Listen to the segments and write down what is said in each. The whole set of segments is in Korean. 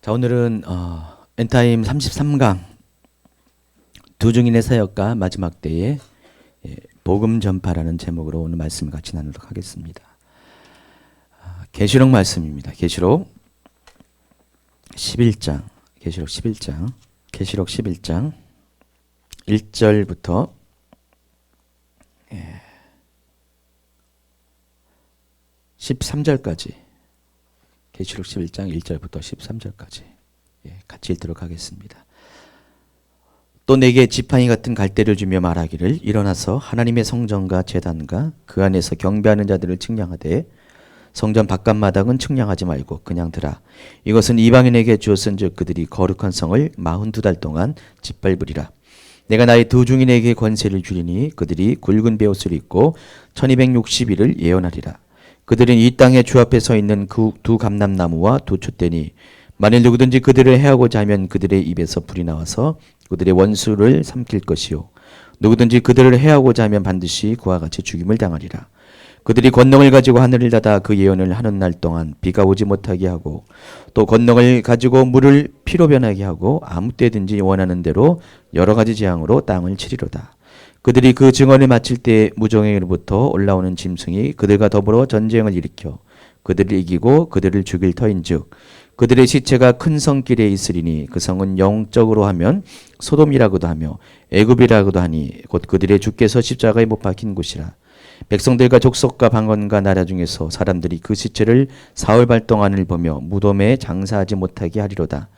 자, 오늘은 엔타임 33강 두 증인의 사역과 마지막 때의 복음 전파라는 제목으로 오늘 말씀을 같이 나누도록 하겠습니다. 계시록 말씀입니다. 계시록 11장, 계시록 11장 1절부터 13절까지, 계시록 11장 1절부터 13절까지 같이 읽도록 하겠습니다. 또 내게 지팡이 같은 갈대를 주며 말하기를, 일어나서 하나님의 성전과 제단과 그 안에서 경배하는 자들을 측량하되 성전 바깥마당은 측량하지 말고 그냥 들아. 이것은 이방인에게 주었은즉 그들이 거룩한 성을 42달 동안 짓밟으리라. 내가 나의 두 증인에게 권세를 주리니 그들이 굵은 베옷을 입고 1260일을 예언하리라. 그들은 이 땅에 주 앞에 서 있는 그 두 감람나무와 두 촛대니 만일 누구든지 그들을 해하고자 하면 그들의 입에서 불이 나와서 그들의 원수를 삼킬 것이요 누구든지 그들을 해하고자 하면 반드시 그와 같이 죽임을 당하리라. 그들이 권능을 가지고 하늘을 닫아 그 예언을 하는 날 동안 비가 오지 못하게 하고, 또 권능을 가지고 물을 피로 변하게 하고 아무 때든지 원하는 대로 여러 가지 재앙으로 땅을 치리로다. 그들이 그 증언을 마칠 때 무정에게로부터 올라오는 짐승이 그들과 더불어 전쟁을 일으켜 그들을 이기고 그들을 죽일 터인즉 그들의 시체가 큰 성길에 있으리니 그 성은 영적으로 하면 소돔이라고도 하며 애굽이라고도 하니 곧 그들의 주께서 십자가에 못 박힌 곳이라. 백성들과 족속과 방언과 나라 중에서 사람들이 그 시체를 사흘 동안을 보며 무덤에 장사하지 못하게 하리로다.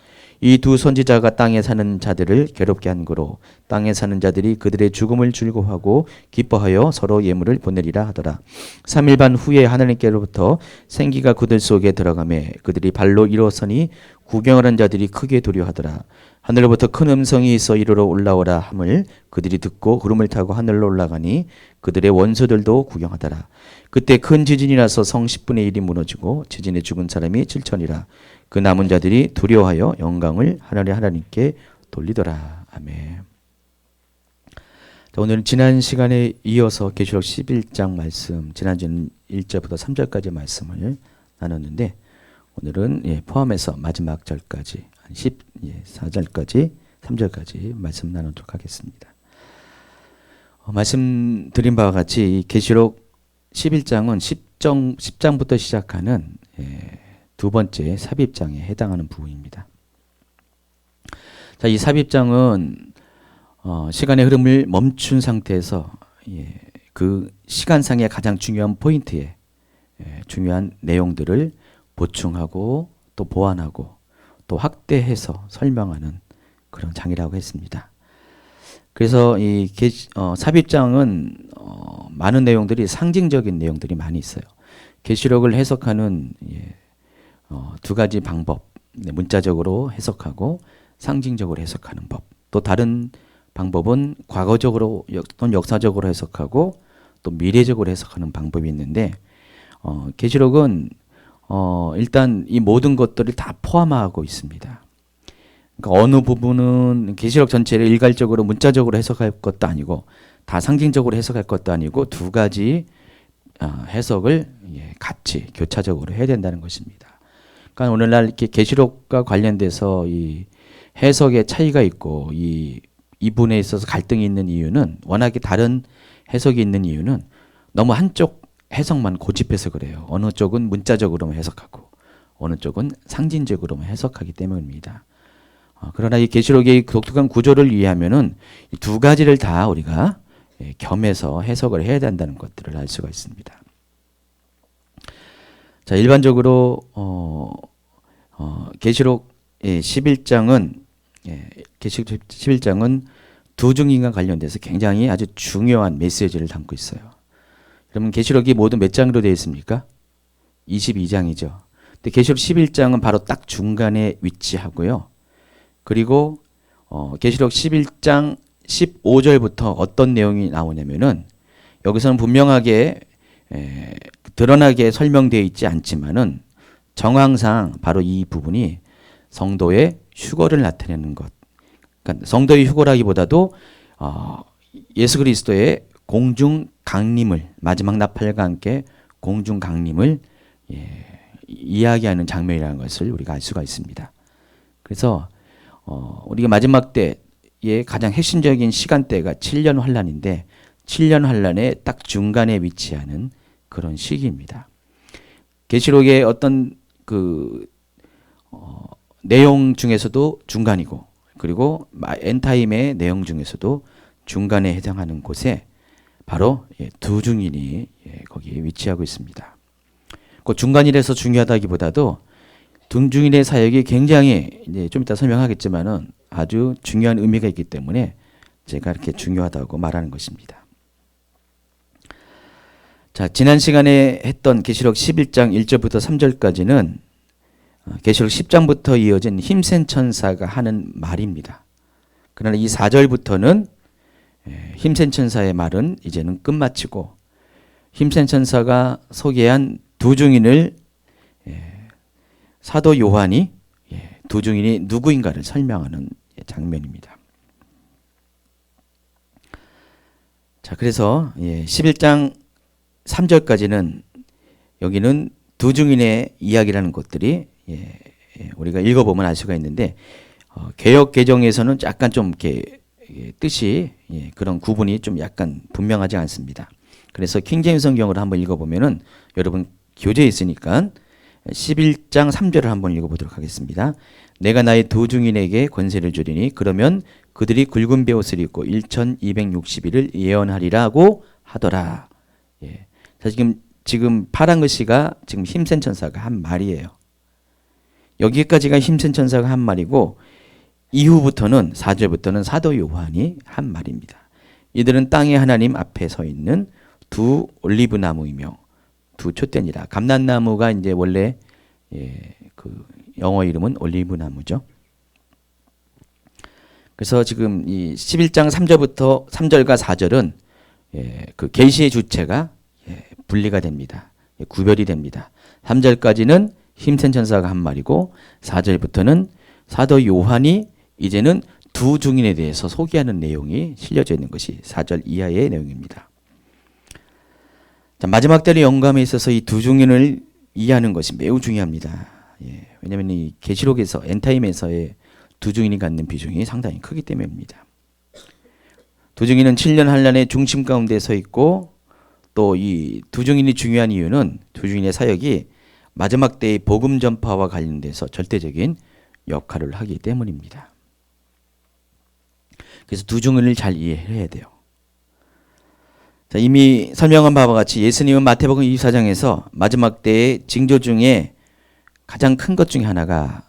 이 두 선지자가 땅에 사는 자들을 괴롭게 한 거로 땅에 사는 자들이 그들의 죽음을 즐거워하고 기뻐하여 서로 예물을 보내리라 하더라. 3일 반 후에 하나님께로부터 생기가 그들 속에 들어가매 그들이 발로 일어서니 구경을 한 자들이 크게 두려워하더라. 하늘로부터 큰 음성이 있어 이리로 올라오라 함을 그들이 듣고 구름을 타고 하늘로 올라가니 그들의 원수들도 구경하더라. 그때 큰 지진이 나서 성 10분의 1이 무너지고 지진에 죽은 사람이 7천이라. 그 남은 자들이 두려워하여 영광을 하나님께 돌리더라. 아멘. 자, 오늘은 지난 시간에 이어서 계시록 11장 말씀, 지난주는 1절부터 3절까지 말씀을 나눴는데 오늘은 포함해서 마지막 절까지 14절까지 3절까지 말씀 나누도록 하겠습니다. 말씀드린 바와 같이 계시록 11장은 10장부터 시작하는 두 번째 삽입장에 해당하는 부분입니다. 자, 이 삽입장은 시간의 흐름을 멈춘 상태에서 그 시간상의 가장 중요한 포인트에 중요한 내용들을 보충하고 또 보완하고 또 확대해서 설명하는 그런 장이라고 했습니다. 그래서 이 삽입장은 많은 내용들이 상징적인 내용들이 많이 있어요. 계시록을 해석하는 두 가지 방법, 문자적으로 해석하고 상징적으로 해석하는 법. 또 다른 방법은 과거적으로 또는 역사적으로 해석하고 또 미래적으로 해석하는 방법이 있는데 계시록은 일단 이 모든 것들을 다 포함하고 있습니다. 그러니까 어느 부분은 계시록 전체를 일괄적으로 문자적으로 해석할 것도 아니고 다 상징적으로 해석할 것도 아니고 두 가지 해석을 같이 교차적으로 해야 된다는 것입니다. 그러니까 오늘날 이렇게 계시록과 관련돼서 이 해석의 차이가 있고 이 부분에 있어서 갈등이 있는 이유는, 워낙에 다른 해석이 있는 이유는 너무 한쪽 해석만 고집해서 그래요. 어느 쪽은 문자적으로만 해석하고 어느 쪽은 상징적으로만 해석하기 때문입니다. 그러나 이 계시록의 독특한 구조를 이해하면은 이 두 가지를 다 우리가 겸해서 해석을 해야 된다는 것들을 알 수가 있습니다. 자, 일반적으로 계시록 11장은 계시록 11장은 두 증인과 관련돼서 굉장히 아주 중요한 메시지를 담고 있어요. 그러면 계시록이 모두 몇 장으로 되어 있습니까? 22장이죠. 근데 계시록 11장은 바로 딱 중간에 위치하고요. 그리고 계시록 11장 15절부터 어떤 내용이 나오냐면은 여기서는 분명하게 드러나게 설명되어 있지 않지만은 정황상 바로 이 부분이 성도의 휴거를 나타내는 것. 그러니까 성도의 휴거라기보다도 예수 그리스도의 공중 강림을, 마지막 나팔과 함께 공중 강림을 이야기하는 장면이라는 것을 우리가 알 수가 있습니다. 그래서 우리가 마지막 때의 가장 핵심적인 시간대가 7년 환란인데 7년 환란의 딱 중간에 위치하는 그런 시기입니다. 계시록의 어떤 내용 중에서도 중간이고 그리고 엔타임의 내용 중에서도 중간에 해당하는 곳에 바로 두 증인이 거기에 위치하고 있습니다. 그 중간이라서 중요하다기보다도 두 증인의 사역이 굉장히 이제 좀 이따 설명하겠지만은 아주 중요한 의미가 있기 때문에 제가 이렇게 중요하다고 말하는 것입니다. 자, 지난 시간에 했던 계시록 11장 1절부터 3절까지는 계시록 10장부터 이어진 힘센 천사가 하는 말입니다. 그러나 이 4절부터는 힘센 천사의 말은 이제는 끝마치고 힘센 천사가 소개한 두 증인을 사도 요한이 두 증인이 누구인가를 설명하는 장면입니다. 자, 그래서 11장 3절까지는 여기는 두 증인의 이야기라는 것들이 우리가 읽어보면 알 수가 있는데 개역 개정에서는 약간 좀 이렇게 뜻이 그런 구분이 좀 약간 분명하지 않습니다. 그래서 킹제임스 성경을 한번 읽어보면은 여러분 교재에 있으니까 11장 3절을 한번 읽어보도록 하겠습니다. 내가 나의 두 증인에게 권세를 주리니 그러면 그들이 굵은 베옷을 입고 1260일을 예언하리라고 하더라. 자, 지금 파란 글씨가 지금 힘센 천사가 한 말이에요. 여기까지가 힘센 천사가 한 말이고 이후부터는 4절부터는 사도 요한이 한 말입니다. 이들은 땅의 하나님 앞에 서 있는 두 올리브 나무이며 두 촛대니라. 감람나무가 이제 원래 그 영어 이름은 올리브 나무죠. 그래서 지금 이 11장 3절부터 3절과 4절은 그 계시의 주체가 분리가 됩니다. 구별이 됩니다. 3절까지는 힘센 천사가 한 말이고 4절부터는 사도 요한이 이제는 두 증인에 대해서 소개하는 내용이 실려져 있는 것이 4절 이하의 내용입니다. 자, 마지막 때의 영감에 있어서 이 두 증인을 이해하는 것이 매우 중요합니다. 왜냐하면 이 계시록에서 엔타임에서의 두 증인이 갖는 비중이 상당히 크기 때문입니다. 두 증인은 7년 환란의 중심 가운데 서 있고 또 이 두 증인이 중요한 이유는 두 증인의 사역이 마지막 때의 복음 전파와 관련돼서 절대적인 역할을 하기 때문입니다. 그래서 두 증인을 잘 이해해야 돼요. 자, 이미 설명한 바와 같이 예수님은 마태복음 24장에서 마지막 때의 징조 중에 가장 큰 것 중에 하나가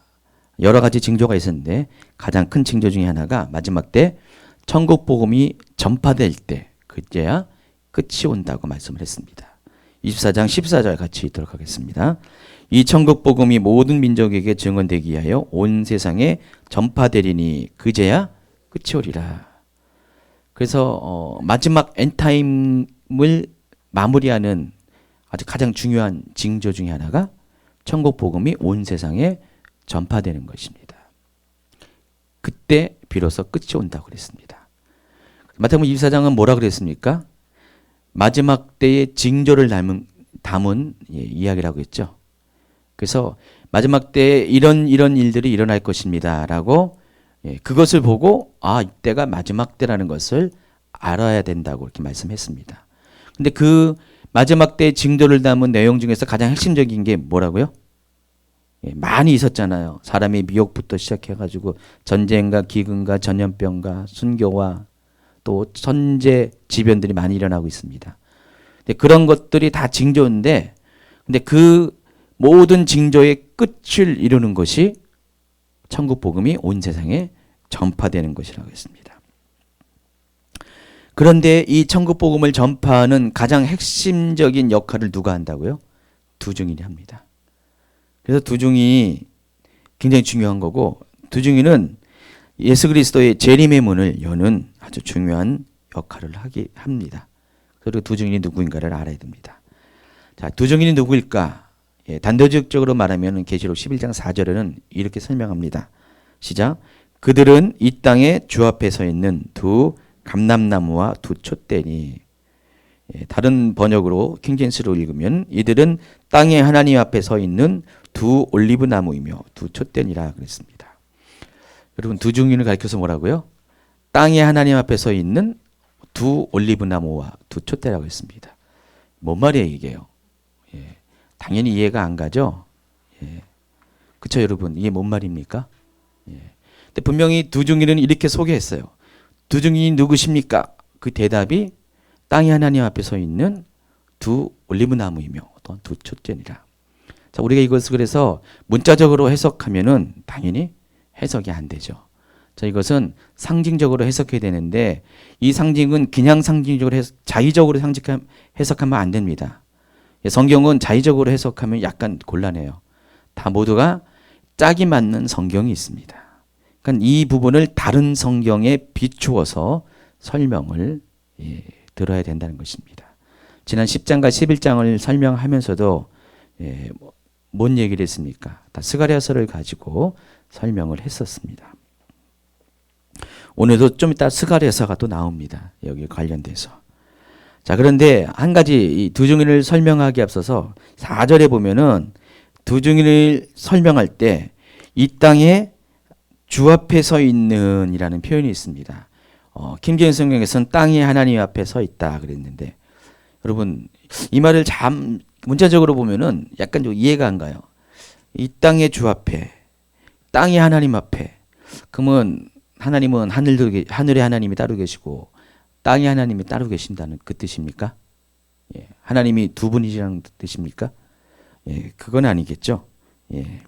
여러 가지 징조가 있었는데 가장 큰 징조 중에 하나가 마지막 때 천국 복음이 전파될 때 그때야 끝이 온다고 말씀을 했습니다. 24장 14절 같이 읽도록 하겠습니다. 이 천국 복음이 모든 민족에게 증언되기 위하여 온 세상에 전파되리니 그제야 끝이 오리라. 그래서 마지막 엔타임을 마무리하는 아주 가장 중요한 징조 중에 하나가 천국 복음이 온 세상에 전파되는 것입니다. 그때 비로소 끝이 온다고 그랬습니다. 마태복음 24장은 뭐라 그랬습니까? 마지막 때의 징조를 담은 이야기라고 했죠. 그래서 마지막 때에 이런 일들이 일어날 것입니다 라고 그것을 보고 이때가 마지막 때라는 것을 알아야 된다고 이렇게 말씀했습니다. 근데 그 마지막 때의 징조를 담은 내용 중에서 가장 핵심적인 게 뭐라고요? 많이 있었잖아요. 사람의 미혹부터 시작해가지고 전쟁과 기근과 전염병과 순교와 또 천재 지변들이 많이 일어나고 있습니다. 근데 그런 것들이 다 징조인데, 근데 그 모든 징조의 끝을 이루는 것이 천국 복음이 온 세상에 전파되는 것이라고 했습니다. 그런데 이 천국 복음을 전파하는 가장 핵심적인 역할을 누가 한다고요? 두 증인이 합니다. 그래서 두 증인이 굉장히 중요한 거고, 두 증인은 예수 그리스도의 재림의 문을 여는 아주 중요한 역할을 합니다. 그리고 두 증인이 누구인가를 알아야 됩니다. 자, 두 증인이 누구일까? 단도직입적으로 말하면 계시록 11장 4절에는 이렇게 설명합니다. 시작. 그들은 이 땅에 주 앞에 서 있는 두 감람나무와 두 촛대니. 다른 번역으로 킹제임스로 읽으면 이들은 땅의 하나님 앞에 서 있는 두 올리브 나무이며 두 촛대니라 그랬습니다. 여러분 두 증인을 가리켜서 뭐라고요? 땅에 하나님 앞에 서 있는 두 올리브 나무와 두 촛대라고 했습니다. 뭔 말이에요 이게요? 예. 당연히 이해가 안 가죠? 예. 그쵸 여러분? 이게 뭔 말입니까? 예. 근데 분명히 두 증인은 이렇게 소개했어요. 두 증인이 누구십니까? 그 대답이 땅에 하나님 앞에 서 있는 두 올리브 나무이며 또한 두 촛대니라. 자, 우리가 이것을 그래서 문자적으로 해석하면은 당연히 해석이 안 되죠. 자, 이것은 상징적으로 해석해야 되는데 이 상징은 그냥 상징적으로 자의적으로 해석하면 안 됩니다. 성경은 자의적으로 해석하면 약간 곤란해요. 다 모두가 짝이 맞는 성경이 있습니다. 그러니까 이 부분을 다른 성경에 비추어서 설명을 들어야 된다는 것입니다. 지난 10장과 11장을 설명하면서도 뭔 얘기를 했습니까? 다 스가랴서를 가지고 설명을 했었습니다. 오늘도 좀 이따 스가랴서가 또 나옵니다. 여기 관련돼서. 자, 그런데 한 가지 이 두 증인을 설명하기 앞서서 4절에 보면은 두 증인을 설명할 때 이 땅에 주 앞에 서 있는 이라는 표현이 있습니다. 킹제임스 성경에서는 땅이 하나님 앞에 서 있다 그랬는데 여러분 이 말을 참 문자적으로 보면은 약간 좀 이해가 안 가요. 이 땅의 주 앞에, 땅이 하나님 앞에. 그러면 하나님은 하늘에 하나님이 따로 계시고 땅에 하나님이 따로 계신다는 그 뜻입니까? 예, 하나님이 두 분이라는 뜻입니까? 예, 그건 아니겠죠. 예.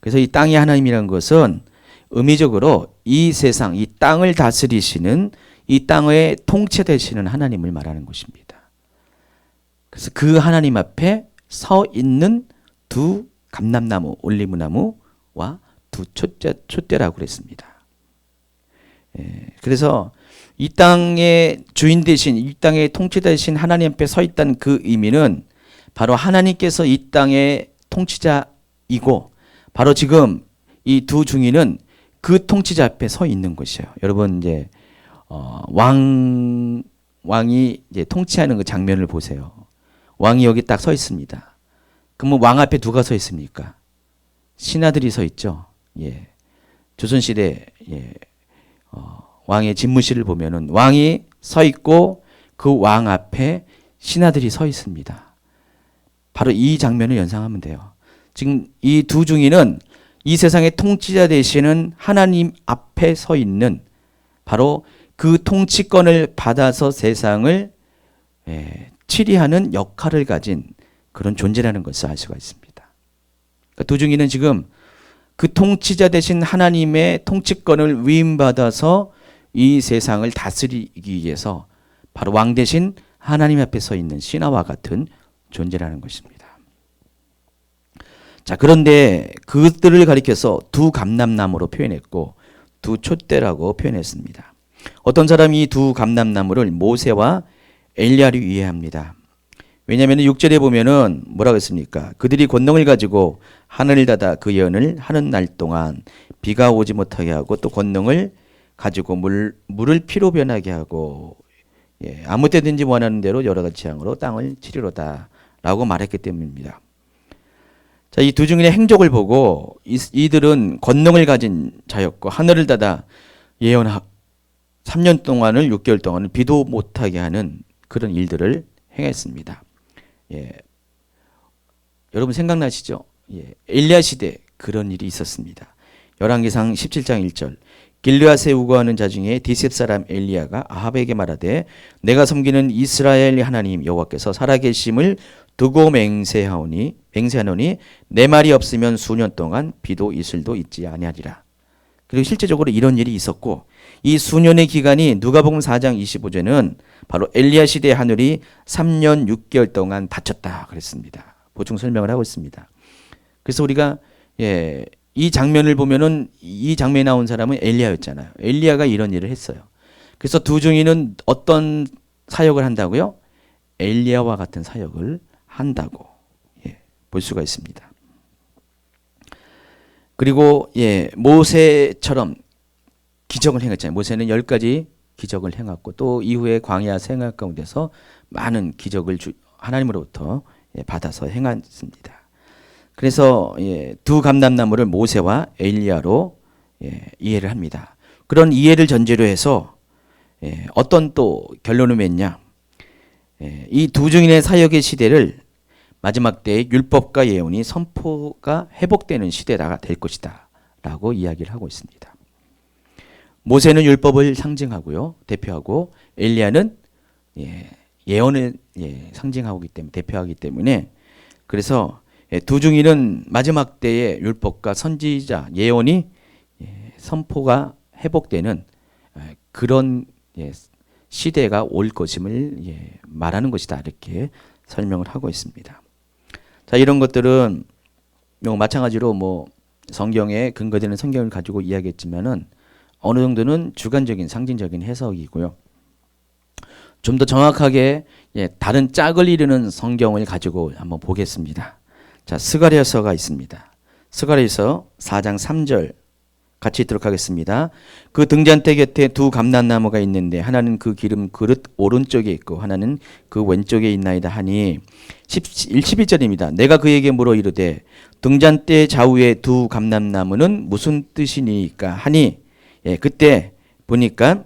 그래서 이 땅이 하나님이라는 것은 의미적으로 이 세상, 이 땅을 다스리시는 이 땅의 통치되시는 하나님을 말하는 것입니다. 그래서 그 하나님 앞에 서 있는 두 감람나무, 올리브나무와 두 촛대라고 그랬습니다. 예, 그래서 이 땅의 주인 되신, 이 땅의 통치 되신 하나님 앞에 서 있다는 그 의미는 바로 하나님께서 이 땅의 통치자이고 바로 지금 이 두 중인은 그 통치자 앞에 서 있는 것이에요. 여러분 이제 왕이 이제 통치하는 그 장면을 보세요. 왕이 여기 딱 서 있습니다. 그러면 왕 앞에 누가 서 있습니까? 신하들이 서 있죠. 예. 조선시대 왕의 집무실을 보면은 왕이 서 있고 그 왕 앞에 신하들이 서 있습니다. 바로 이 장면을 연상하면 돼요. 지금 이 두 중인은 이 세상의 통치자 되시는 하나님 앞에 서 있는 바로 그 통치권을 받아서 세상을 치리하는 역할을 가진 그런 존재라는 것을 알 수가 있습니다. 그러니까 두 중인은 지금 그 통치자 되신 하나님의 통치권을 위임받아서 이 세상을 다스리기 위해서 바로 왕 대신 하나님 앞에 서 있는 신하와 같은 존재라는 것입니다. 자, 그런데 그들을 가리켜서 두 감람나무로 표현했고 두 촛대라고 표현했습니다. 어떤 사람이 이 두 감람나무를 모세와 엘리야를 이해합니다. 왜냐하면 6절에 보면은 뭐라고 했습니까? 그들이 권능을 가지고 하늘을 닫아 그 예언을 하는 날 동안 비가 오지 못하게 하고 또 권능을 가지고 물을 피로 변하게 하고 아무 때든지 원하는 대로 여러 가지 재앙으로 땅을 치리로다 라고 말했기 때문입니다. 자, 이 두 증인의 행적을 보고 이들은 권능을 가진 자였고 하늘을 닫아 예언하고 3년 동안을 6개월 동안은 비도 못하게 하는 그런 일들을 행했습니다. 예. 여러분 생각나시죠? 엘리야 시대 그런 일이 있었습니다. 열왕기상 17장 1절 길르앗에 우거하는 자 중에 디셉 사람 엘리야가 아합에게 말하되 내가 섬기는 이스라엘 하나님 여호와께서 살아계심을 두고 맹세하노니 내 말이 없으면 수년 동안 비도 이슬도 있지 아니하리라. 그리고 실제적으로 이런 일이 있었고 이 수년의 기간이 누가복음 4장 25절에는 바로 엘리야 시대의 하늘이 3년 6개월 동안 닫혔다 그랬습니다. 보충 설명을 하고 있습니다. 그래서 우리가 이 장면을 보면은 이 장면에 나온 사람은 엘리야였잖아요. 엘리야가 이런 일을 했어요. 그래서 두 증인은 어떤 사역을 한다고요? 엘리야와 같은 사역을 한다고 볼 수가 있습니다. 그리고 모세처럼 기적을 행했잖아요. 모세는 10가지 기적을 행했고 또 이후에 광야 생활 가운데서 많은 기적을 하나님으로부터 받아서 행했습니다. 그래서 두 감람나무를 모세와 엘리야로 이해를 합니다. 그런 이해를 전제로 해서 어떤 또 결론을 맺냐. 이 두 증인의 사역의 시대를 마지막 때의 율법과 예언이 선포가 회복되는 시대가 될 것이다 라고 이야기를 하고 있습니다. 모세는 율법을 상징하고요, 대표하고, 엘리야는 예언을 상징하기 때문에, 대표하기 때문에, 그래서 두 증인은 마지막 때의 율법과 선지자 예언이 선포가 회복되는 그런 시대가 올 것임을 말하는 것이다, 이렇게 설명을 하고 있습니다. 자, 이런 것들은 마찬가지로 성경에 근거되는 성경을 가지고 이야기했지만은 어느 정도는 주관적인 상징적인 해석이고요. 좀 더 정확하게 다른 짝을 이루는 성경을 가지고 한번 보겠습니다. 자, 스가랴서가 있습니다. 스가랴서 4장 3절 같이 읽도록 하겠습니다. 그 등잔대 곁에 두 감람나무가 있는데 하나는 그 기름 그릇 오른쪽에 있고 하나는 그 왼쪽에 있나이다 하니 11절입니다. 내가 그에게 물어 이르되 등잔대 좌우에 두 감람나무는 무슨 뜻이니까 하니 그때 보니까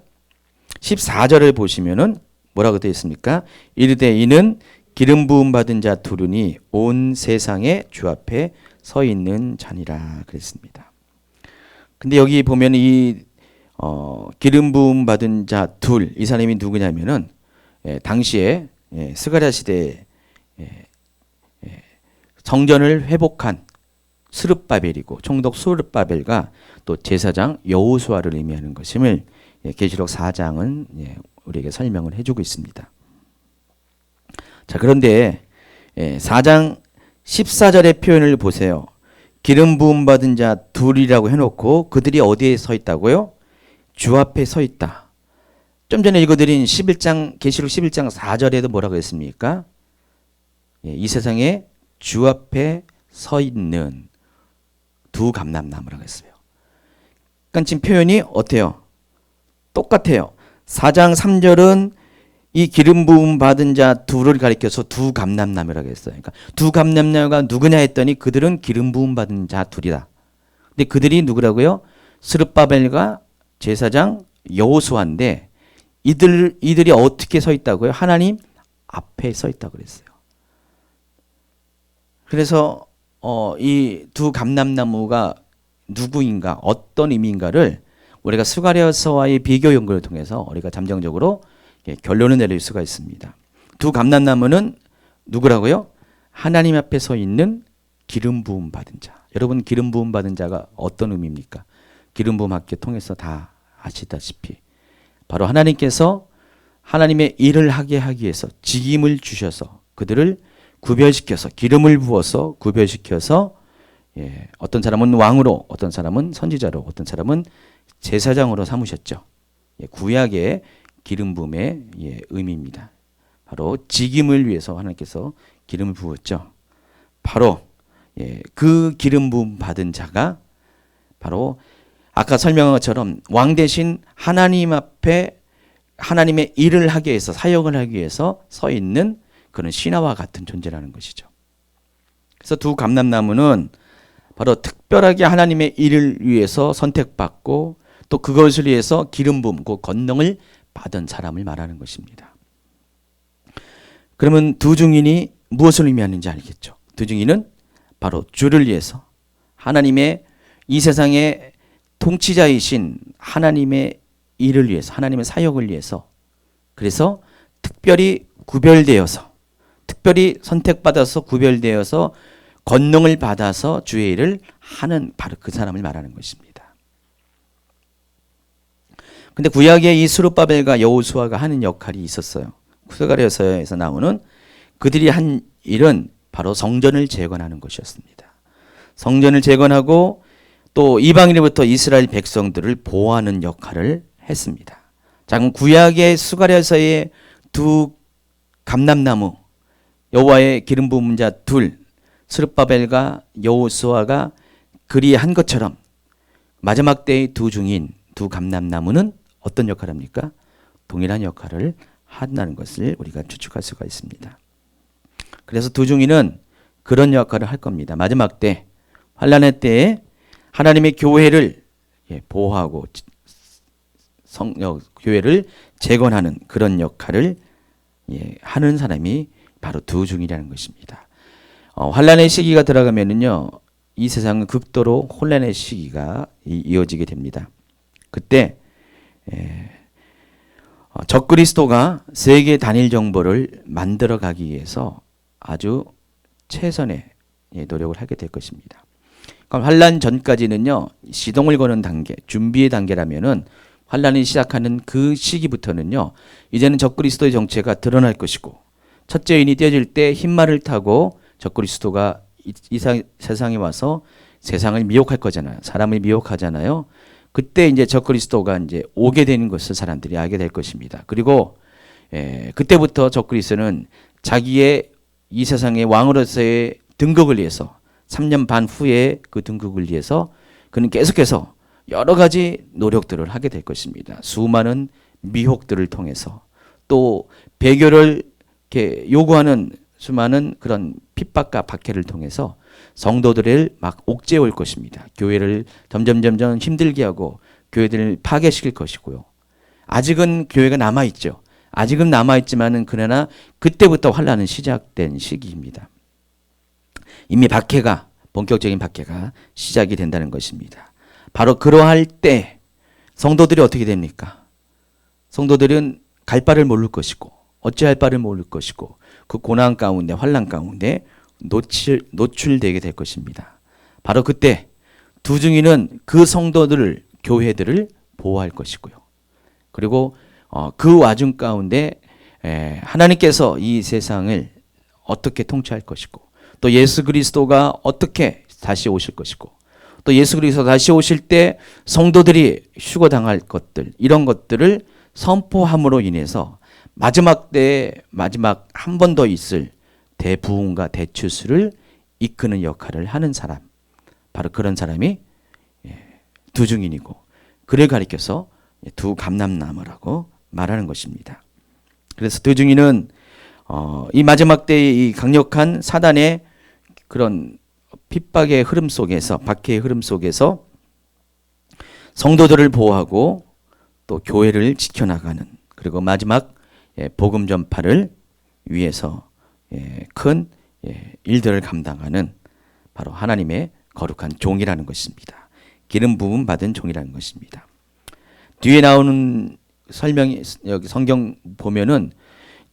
14절을 보시면은 뭐라고 되어 있습니까? 이르되 이는 기름 부음 받은 자 둘이니 온 세상의 주 앞에 서 있는 자니라 그랬습니다. 근데 여기 보면 이 기름 부음 받은 자 둘, 이 사람이 누구냐면은 당시에 스가랴 시대에 성전을 회복한 스룹바벨이고 총독 스룹바벨과 또 제사장 여호수아를 의미하는 것임을 계시록 4장은 우리에게 설명을 해주고 있습니다. 자, 그런데 4장 14절의 표현을 보세요. 기름 부음 받은 자 둘이라고 해놓고 그들이 어디에 서 있다고요? 주 앞에 서 있다. 좀 전에 읽어드린 계시록 11장 4절에도 뭐라고 했습니까? 이 세상에 주 앞에 서 있는 두 감람나무라고 했어요. 그러니까 지금 표현이 어때요? 똑같아요. 4장 3절은 이 기름 부음 받은 자 둘을 가리켜서 두 감람나무라고 했어요. 그러니까 두 감람나무가 누구냐 했더니 그들은 기름 부음 받은 자 둘이다. 근데 그들이 누구라고요? 스룹바벨과 제사장 여호수아인데 이들이 어떻게 서 있다고요? 하나님 앞에 서 있다고 그랬어요. 그래서 이 두 감람나무가 누구인가, 어떤 의미인가를 우리가 스가랴서와의 비교 연구를 통해서 우리가 잠정적으로 결론을 내릴 수가 있습니다. 두 감람나무는 누구라고요? 하나님 앞에 서 있는 기름 부음 받은 자. 여러분, 기름 부음 받은 자가 어떤 의미입니까? 기름 부음 학교 통해서 다 아시다시피 바로 하나님께서 하나님의 일을 하게 하기 위해서 직임을 주셔서 그들을 구별시켜서 기름을 부어서 구별시켜서 어떤 사람은 왕으로, 어떤 사람은 선지자로, 어떤 사람은 제사장으로 삼으셨죠. 구약의 기름 부음의 의미입니다. 바로 직임을 위해서 하나님께서 기름을 부었죠. 바로 그 기름 부음 받은 자가 바로 아까 설명한 것처럼 왕 대신 하나님 앞에 하나님의 일을 하기 위해서, 사역을 하기 위해서 서 있는 그런 신하와 같은 존재라는 것이죠. 그래서 두 감람나무는 바로 특별하게 하나님의 일을 위해서 선택받고 또 그것을 위해서 기름 부음, 그 권능을 받은 사람을 말하는 것입니다. 그러면 두 증인이 무엇을 의미하는지 알겠죠? 두 증인은 바로 주를 위해서 하나님의 이 세상의 통치자이신 하나님의 일을 위해서, 하나님의 사역을 위해서, 그래서 특별히 구별되어서, 특별히 선택받아서 구별되어서 권능을 받아서 주의 일을 하는 바로 그 사람을 말하는 것입니다. 근데 구약에 이 스룹바벨과 여호수아가 하는 역할이 있었어요. 스가랴서에서 나오는 그들이 한 일은 바로 성전을 재건하는 것이었습니다. 성전을 재건하고 또 이방인으로부터 이스라엘 백성들을 보호하는 역할을 했습니다. 자, 그럼 구약의 스가랴서의 두 감람나무, 여호와의 기름 부은 자 둘, 스룹바벨과 여호수아가 그리한 것처럼 마지막 때의 두 증인, 두 감람나무는 어떤 역할을 합니까? 동일한 역할을 한다는 것을 우리가 추측할 수가 있습니다. 그래서 두 증인은 그런 역할을 할 겁니다. 마지막 때, 환란의 때에 하나님의 교회를 보호하고 교회를 재건하는 그런 역할을 하는 사람이 바로 두 중이라는 것입니다. 환란의 시기가 들어가면은요, 이 세상은 극도로 혼란의 시기가 이어지게 됩니다. 그때 적그리스도가 세계 단일 정보를 만들어가기 위해서 아주 최선의 노력을 하게 될 것입니다. 그럼 환란 전까지는요, 시동을 거는 단계, 준비의 단계라면은 환란이 시작하는 그 시기부터는요, 이제는 적그리스도의 정체가 드러날 것이고, 첫째 인이 떼어질 때 흰말을 타고 적그리스도가 이 세상에 와서 세상을 미혹할 거잖아요. 사람을 미혹하잖아요. 그때 이제 적그리스도가 이제 오게 되는 것을 사람들이 알게 될 것입니다. 그리고 그때부터 적그리스도는 자기의 이 세상의 왕으로서의 등극을 위해서 3년 반 후에 그 등극을 위해서 그는 계속해서 여러 가지 노력들을 하게 될 것입니다. 수많은 미혹들을 통해서 또 배교를 이렇게 요구하는 수많은 그런 핍박과 박해를 통해서 성도들을 막 옥죄어 올 것입니다. 교회를 점점 힘들게 하고 교회들을 파괴시킬 것이고요. 아직은 교회가 남아있죠. 아직은 남아있지만은 그러나 그때부터 환란은 시작된 시기입니다. 이미 박해가, 본격적인 박해가 시작이 된다는 것입니다. 바로 그러할 때 성도들이 어떻게 됩니까? 성도들은 갈 바를 모를 것이고 어찌할 바를 모를 것이고 그 고난 가운데 환란 가운데 노출되게 될 것입니다. 바로 그때 두 증인은 그 성도들을 교회들을 보호할 것이고요. 그리고 그 와중 가운데 하나님께서 이 세상을 어떻게 통치할 것이고 또 예수 그리스도가 어떻게 다시 오실 것이고 또 예수 그리스도가 다시 오실 때 성도들이 휴거당할 것들 이런 것들을 선포함으로 인해서 마지막 때에 마지막 한 번 더 있을 대부흥과 대추수를 이끄는 역할을 하는 사람, 바로 그런 사람이 두 증인이고 그를 가리켜서 두 감람나무라고 말하는 것입니다. 그래서 두 증인은 이 마지막 때의 이 강력한 사단의 그런 핍박의 흐름 속에서, 박해의 흐름 속에서 성도들을 보호하고 또 교회를 지켜나가는, 그리고 마지막 복음 전파를 위해서 큰 일들을 감당하는 바로 하나님의 거룩한 종이라는 것입니다. 기름 부음 받은 종이라는 것입니다. 뒤에 나오는 설명이 여기 성경 보면은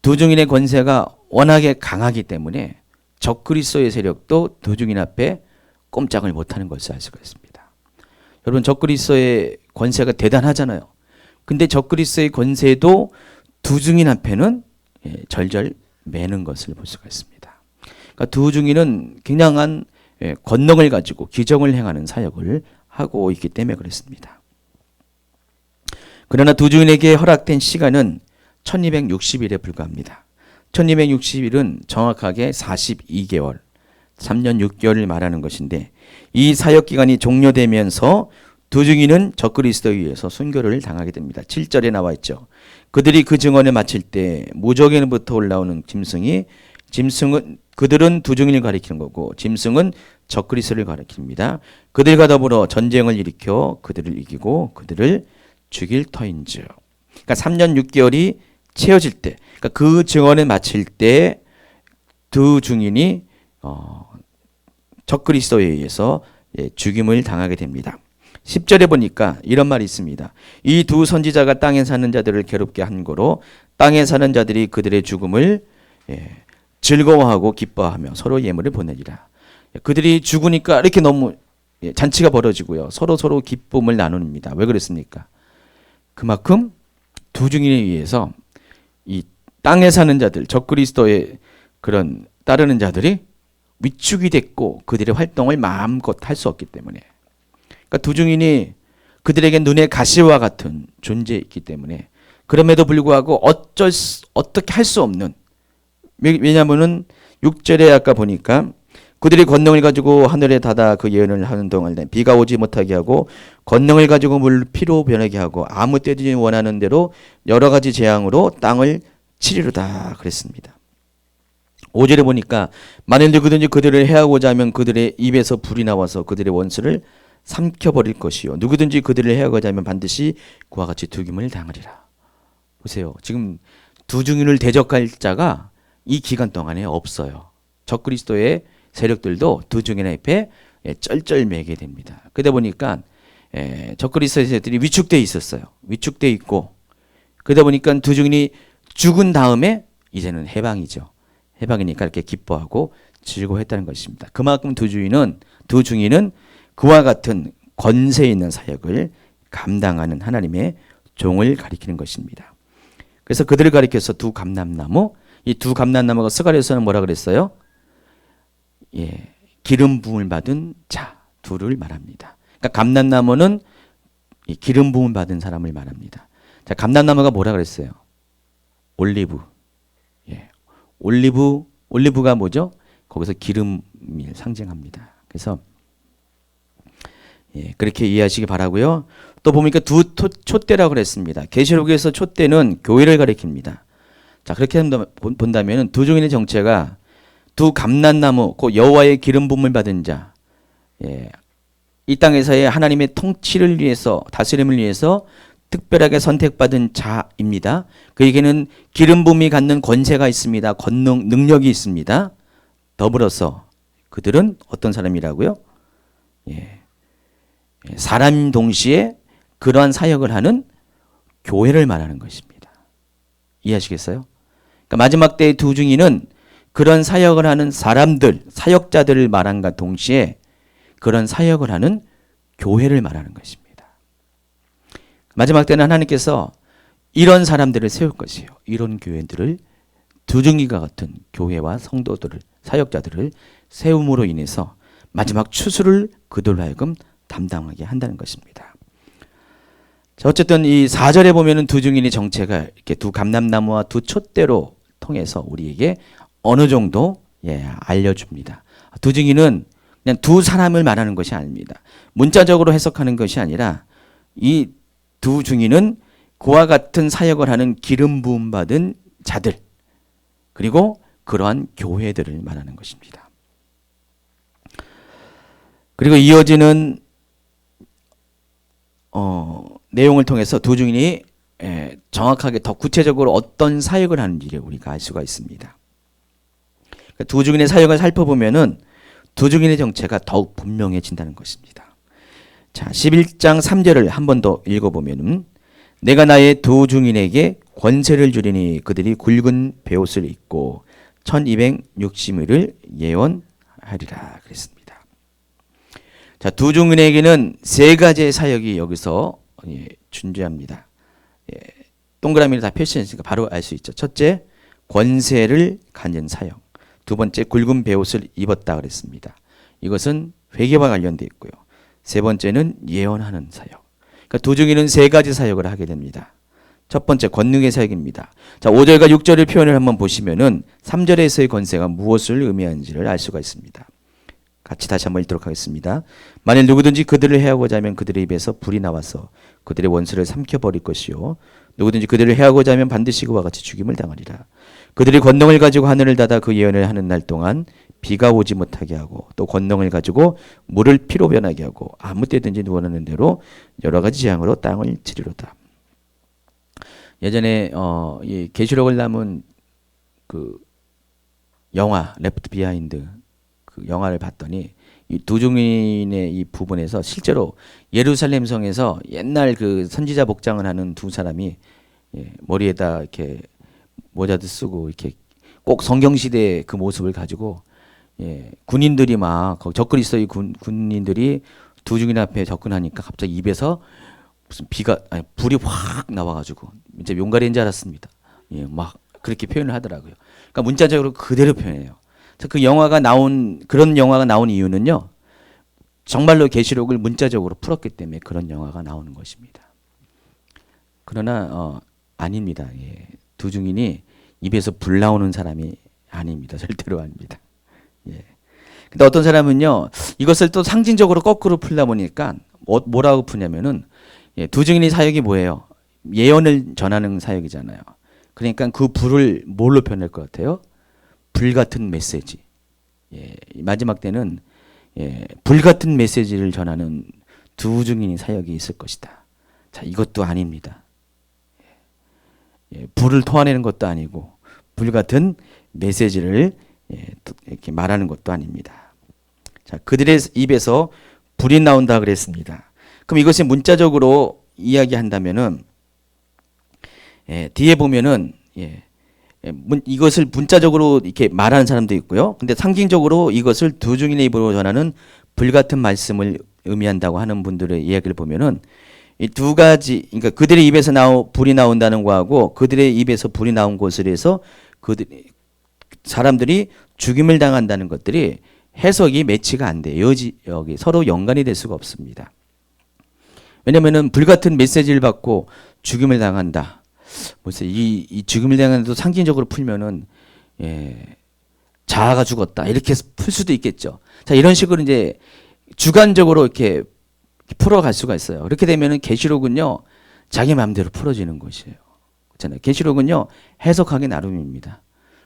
두 증인의 권세가 워낙에 강하기 때문에 적그리스도의 세력도 두 증인 앞에 꼼짝을 못하는 것을 알 수가 있습니다. 여러분, 적그리스도의 권세가 대단하잖아요. 근데 적그리스도의 권세도 두 증인 앞에는 절절 매는 것을 볼 수가 있습니다. 그러니까 두 증인은 굉장한 권능을 가지고 기적을 행하는 사역을 하고 있기 때문에 그렇습니다. 그러나 두 증인에게 허락된 시간은 1260일에 불과합니다. 1260일은 정확하게 42개월, 3년 6개월을 말하는 것인데 이 사역 기간이 종료되면서 두 증인은 적그리스도에 의해서 순교를 당하게 됩니다. 7절에 나와 있죠. 그들이 그 증언을 마칠 때 무적에부터 올라오는 짐승은 그들은 두 증인을 가리키는 거고 짐승은 적그리스도를 가리킵니다. 그들과 더불어 전쟁을 일으켜 그들을 이기고 그들을 죽일 터인즉. 그러니까 3년 6개월이 채워질 때, 그러니까 그 증언을 마칠 때 두 증인이 적그리스도에 의해서 죽임을 당하게 됩니다. 10절에 보니까 이런 말이 있습니다. 이 두 선지자가 땅에 사는 자들을 괴롭게 한 거로 땅에 사는 자들이 그들의 죽음을 즐거워하고 기뻐하며 서로 예물을 보내리라. 그들이 죽으니까 이렇게 너무 잔치가 벌어지고요. 서로 기쁨을 나눕니다. 왜 그랬습니까? 그만큼 두 증인에 의해서 이 땅에 사는 자들, 적그리스도의 그런 따르는 자들이 위축이 됐고 그들의 활동을 마음껏 할 수 없기 때문에, 그러니까 두 증인이 그들에게 눈의 가시와 같은 존재이기 때문에, 그럼에도 불구하고 어떻게 할 수 없는, 왜냐하면은 6절에 아까 보니까 그들이 권능을 가지고 하늘에 닫아 그 예언을 하는 동안 비가 오지 못하게 하고 권능을 가지고 물 피로 변하게 하고 아무 때든지 원하는 대로 여러 가지 재앙으로 땅을 치리로다 그랬습니다. 5절에 보니까 만일 누구든지 그들을 해하고자 하면 그들의 입에서 불이 나와서 그들의 원수를 삼켜버릴 것이요 누구든지 그들을 해하고자 하면 반드시 그와 같이 죽임을 당하리라. 보세요. 지금 두 증인을 대적할 자가 이 기간 동안에 없어요. 적그리스도의 세력들도 두 증인 앞에 쩔쩔매게 됩니다. 그러다 보니까 적그리스도의 세력들이 위축되어 있었어요. 위축되어 있고 그러다 보니까 두 증인이 죽은 다음에 이제는 해방이죠. 해방이니까 이렇게 기뻐하고 즐거워했다는 것입니다. 그만큼 두 증인은 그와 같은 권세 있는 사역을 감당하는 하나님의 종을 가리키는 것입니다. 그래서 그들을 가리켜서 두 감람나무, 이 두 감람나무가 스가랴서는 뭐라 그랬어요? 기름 부음을 받은 자 둘을 말합니다. 그러니까 감람나무는 이 기름 부음을 받은 사람을 말합니다. 자, 감람나무가 뭐라 그랬어요? 올리브. 올리브가 뭐죠? 거기서 기름을 상징합니다. 그래서 그렇게 이해하시기 바라고요. 또 보니까 두 촛대라고 그랬습니다. 계시록에서 촛대는 교회를 가리킵니다. 자, 그렇게 본다면 두 증인의 정체가 두 감람나무, 그 여호와의 기름 부음을 받은 자, 이 땅에서의 하나님의 통치를 위해서, 다스림을 위해서 특별하게 선택받은 자입니다. 그에게는 기름 부음이 갖는 권세가 있습니다. 권능, 능력이 있습니다. 더불어서 그들은 어떤 사람이라고요? 사람 동시에 그러한 사역을 하는 교회를 말하는 것입니다. 이해하시겠어요? 그러니까 마지막 때의 두 증인은 그런 사역을 하는 사람들, 사역자들을 말한과 동시에 그런 사역을 하는 교회를 말하는 것입니다. 마지막 때는 하나님께서 이런 사람들을 세울 것이에요. 이런 교회들을 두 증인과 같은 교회와 성도들을, 사역자들을 세움으로 인해서 마지막 추수를 그들로 하여금 담당하게 한다는 것입니다. 자, 어쨌든 이 4절에 보면은 두 증인의 정체가 이렇게 두 감람나무와 두 촛대로 통해서 우리에게 어느 정도 알려줍니다. 두 증인은 그냥 두 사람을 말하는 것이 아닙니다. 문자적으로 해석하는 것이 아니라 이 두 증인은 그와 같은 사역을 하는 기름 부음 받은 자들 그리고 그러한 교회들을 말하는 것입니다. 그리고 이어지는 내용을 통해서 두 증인이 정확하게 더 구체적으로 어떤 사역을 하는지를 우리가 알 수가 있습니다. 두 증인의 사역을 살펴보면은 두 증인의 정체가 더욱 분명해진다는 것입니다. 자, 11장 3절을 한 번 더 읽어보면은 내가 나의 두 증인에게 권세를 주리니 그들이 굵은 베옷을 입고 1260일을 예언하리라 그랬습니다. 자, 두 증인에게는 세 가지의 사역이 여기서 존재합니다. 동그라미를 다 표시했으니까 바로 알 수 있죠. 첫째, 권세를 가진 사역. 두 번째, 굵은 베옷을 입었다 그랬습니다. 이것은 회개와 관련되어 있고요. 세 번째는 예언하는 사역. 그러니까 두 증인은 세 가지 사역을 하게 됩니다. 첫 번째, 권능의 사역입니다. 자, 5절과 6절의 표현을 한번 보시면은 3절에서의 권세가 무엇을 의미하는지를 알 수가 있습니다. 같이 다시 한번 읽도록 하겠습니다. 만일 누구든지 그들을 해하고자 하면 그들의 입에서 불이 나와서 그들의 원수를 삼켜버릴 것이요 누구든지 그들을 해하고자 하면 반드시 그와 같이 죽임을 당하리라. 그들이 권능을 가지고 하늘을 닫아 그 예언을 하는 날 동안 비가 오지 못하게 하고 또 권능을 가지고 물을 피로 변하게 하고 아무 때든지 원하는 대로 여러 가지 재앙으로 땅을 치리로다. 예전에 이 계시록을 담은 그 영화 레프트 비하인드 그 영화를 봤더니 이 두 증인의 이 부분에서 실제로 예루살렘 성에서 옛날 그 선지자 복장을 하는 두 사람이 머리에다 이렇게 모자도 쓰고 이렇게 꼭 성경 시대의 그 모습을 가지고 군인들이 막 적그리스도의 군인들이 두 증인 앞에 접근하니까 갑자기 입에서 무슨 불이 확 나와가지고 이제 용가리인 줄 알았습니다. 막 그렇게 표현을 하더라고요. 그러니까 문자적으로 그대로 표현해요. 그 영화가 그런 영화가 나온 이유는요. 정말로 계시록을 문자적으로 풀었기 때문에 그런 영화가 나오는 것입니다. 그러나 아닙니다. 두 증인이 입에서 불 나오는 사람이 아닙니다. 절대로 아닙니다. 근데 어떤 사람은요. 이것을 또 상징적으로 거꾸로 풀다 보니까 뭐라고 푸냐면은 두 증인의 사역이 뭐예요? 예언을 전하는 사역이잖아요. 그러니까 그 불을 뭘로 표현할 것 같아요? 불 같은 메시지. 마지막 때는 불 같은 메시지를 전하는 두 증인이 사역이 있을 것이다. 자, 이것도 아닙니다. 불을 토하내는 것도 아니고 불같은 메시지를 이렇게 말하는 것도 아닙니다. 자, 그들의 입에서 불이 나온다 그랬습니다. 그럼 이것이 문자적으로 이야기한다면은 뒤에 보면은 이것을 문자적으로 이렇게 말하는 사람도 있고요. 근데 상징적으로 이것을 두 증인의 입으로 전하는 불같은 말씀을 의미한다고 하는 분들의 이야기를 보면은 이 두 가지, 그러니까 그들의 입에서 불이 나온다는 거하고 그들의 입에서 불이 나온 것을 해서 사람들이 죽임을 당한다는 것들이 해석이 매치가 안 돼요. 여기 서로 연관이 될 수가 없습니다. 왜냐면은 불같은 메시지를 받고 죽임을 당한다. 뭐지? 이 죽임을 당한다도 상징적으로 풀면은 자아가 죽었다. 이렇게 풀 수도 있겠죠. 자, 이런 식으로 이제 주관적으로 이렇게 풀어갈 수가 있어요. 그렇게 되면은 계시록은요, 자기 마음대로 풀어지는 것이에요. 그렇잖아요. 계시록은요, 해석하기 나름입니다.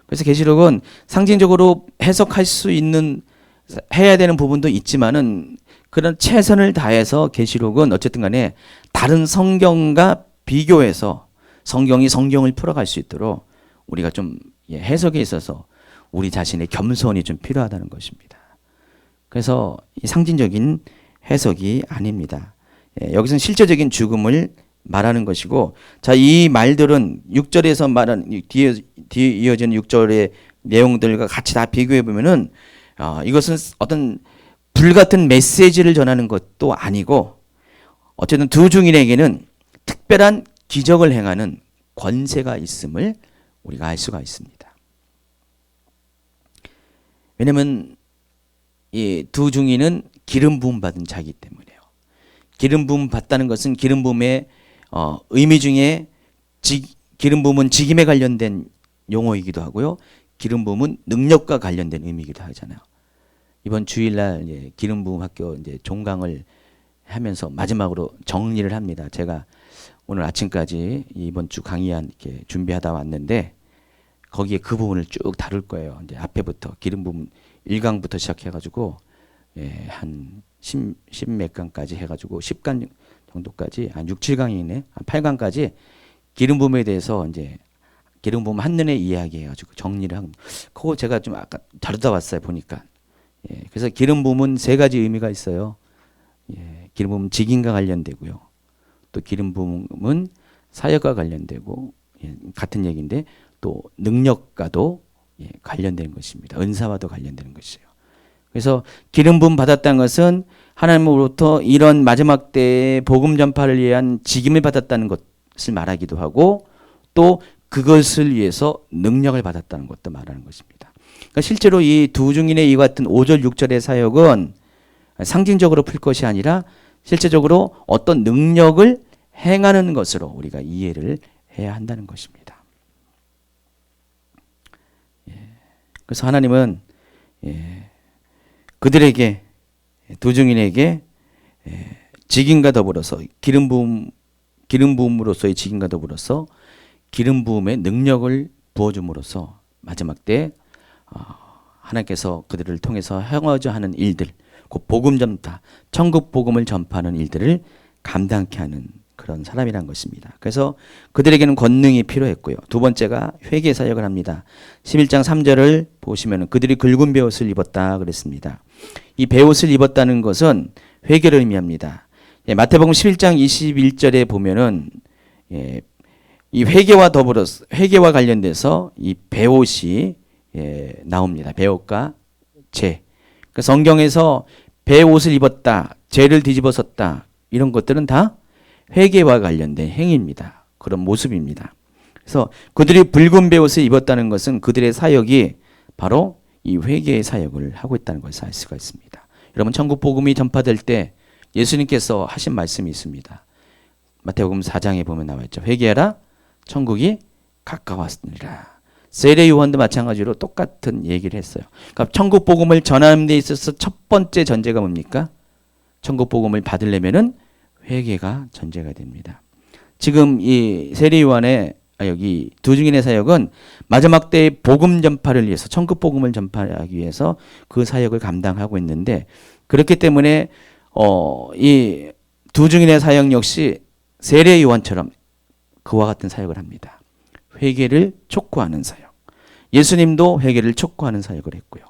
그래서 계시록은 상징적으로 해석할 수 있는, 해야 되는 부분도 있지만은 그런 최선을 다해서 계시록은 어쨌든 간에 다른 성경과 비교해서 성경이 성경을 풀어갈 수 있도록 우리가 좀 해석에 있어서 우리 자신의 겸손이 좀 필요하다는 것입니다. 그래서 이 상징적인 해석이 아닙니다. 여기서는 실제적인 죽음을 말하는 것이고, 자, 이 말들은 6절에서 말하는 뒤에 이어지는 6절의 내용들과 같이 다 비교해 보면은 이것은 어떤 불같은 메시지를 전하는 것도 아니고, 어쨌든 두 증인에게는 특별한 기적을 행하는 권세가 있음을 우리가 알 수가 있습니다. 왜냐하면 이 두 증인은 기름 부음 받은 자이기 때문에요. 기름 부음 받다는 것은 기름 부음의 의미 중에 기름 부음은 직임에 관련된 용어이기도 하고요. 기름 부음은 능력과 관련된 의미이기도 하잖아요. 이번 주일날 기름 부음 학교 이제 종강을 하면서 마지막으로 정리를 합니다. 제가 오늘 아침까지 이번 주 강의한 이렇게 준비하다 왔는데 거기에 그 부분을 쭉 다룰 거예요. 이제 앞에부터 기름 부음 1강부터 시작해가지고 한 10몇 강까지 해가지고 10강 정도까지 한 6, 7강이네, 한 8강까지 기름 부음에 대해서 이제 기름 부음 한눈에 이야기해가지고 정리를 한. 그거 제가 좀 아까 다루다 왔어요 보니까. 그래서 기름 부음은 세 가지 의미가 있어요. 기름 부음은 직임과 관련되고요. 또 기름 부음은 사역과 관련되고 같은 얘기인데 또 능력과도 관련된 것입니다. 은사와도 관련되는 것이에요. 그래서 기름 부음 받았다는 것은 하나님으로부터 이런 마지막 때의 복음 전파를 위한 직임을 받았다는 것을 말하기도 하고 또 그것을 위해서 능력을 받았다는 것도 말하는 것입니다. 그러니까 실제로 이 두 증인의 이 같은 5절 6절의 사역은 상징적으로 풀 것이 아니라 실제적으로 어떤 능력을 행하는 것으로 우리가 이해를 해야 한다는 것입니다. 그래서 하나님은 그들에게 두 증인에게 직임과 더불어서 기름 부음으로서의 직임과 더불어서 기름 부음의 능력을 부어줌으로써 마지막 때 하나님께서 그들을 통해서 행하고자 하는 일들, 그 복음 전파, 천국 복음을 전파하는 일들을 감당케 하는 그런 사람이란 것입니다. 그래서 그들에게는 권능이 필요했고요. 두 번째가 회개 사역을 합니다. 11장 3절을 보시면 그들이 굵은 베옷을 입었다 그랬습니다. 이 베옷을 입었다는 것은 회개를 의미합니다. 마태복음 11장 21절에 보면은 이 회개와 더불어서 회개와 관련돼서 이 베옷이 나옵니다. 베옷과 죄. 그러니까 성경에서 베옷을 입었다, 죄를 뒤집어섰다 이런 것들은 다 회개와 관련된 행위입니다. 그런 모습입니다. 그래서 그들이 붉은 베옷을 입었다는 것은 그들의 사역이 바로 이 회개의 사역을 하고 있다는 것을 알 수가 있습니다. 여러분 천국 복음이 전파될 때 예수님께서 하신 말씀이 있습니다. 마태복음 4장에 보면 나와 있죠. 회개하라 천국이 가까웠느니라. 세례 요한도 마찬가지로 똑같은 얘기를 했어요. 그러니까 천국 복음을 전하는 데 있어서 첫 번째 전제가 뭡니까? 천국 복음을 받으려면은 회개가 전제가 됩니다. 지금 이 세례 요한의 여기 두 증인의 사역은 마지막 때의 복음 전파를 위해서 천국 복음을 전파하기 위해서 그 사역을 감당하고 있는데 그렇기 때문에 이 두 증인의 사역 역시 세례 요한처럼 그와 같은 사역을 합니다. 회개를 촉구하는 사역. 예수님도 회개를 촉구하는 사역을 했고요.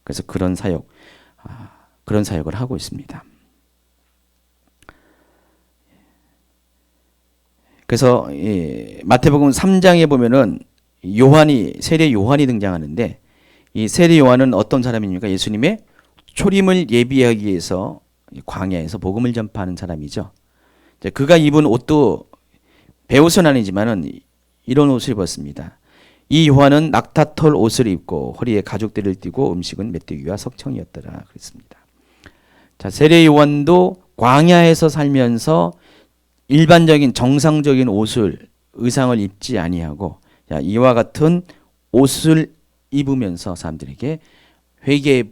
그래서 그런 사역을 하고 있습니다. 그래서 마태복음 3장에 보면은 세례 요한이 등장하는데, 이 세례 요한은 어떤 사람입니까? 예수님의 초림을 예비하기 위해서 광야에서 복음을 전파하는 사람이죠. 그가 입은 옷도 베옷은 아니지만은 이런 옷을 입었습니다. 이 요한은 낙타털 옷을 입고 허리에 가죽대를 띠고 음식은 메뚜기와 석청이었더라 그랬습니다. 자, 세례 요한도 광야에서 살면서 일반적인 정상적인 의상을 입지 아니하고, 이와 같은 옷을 입으면서 사람들에게 회개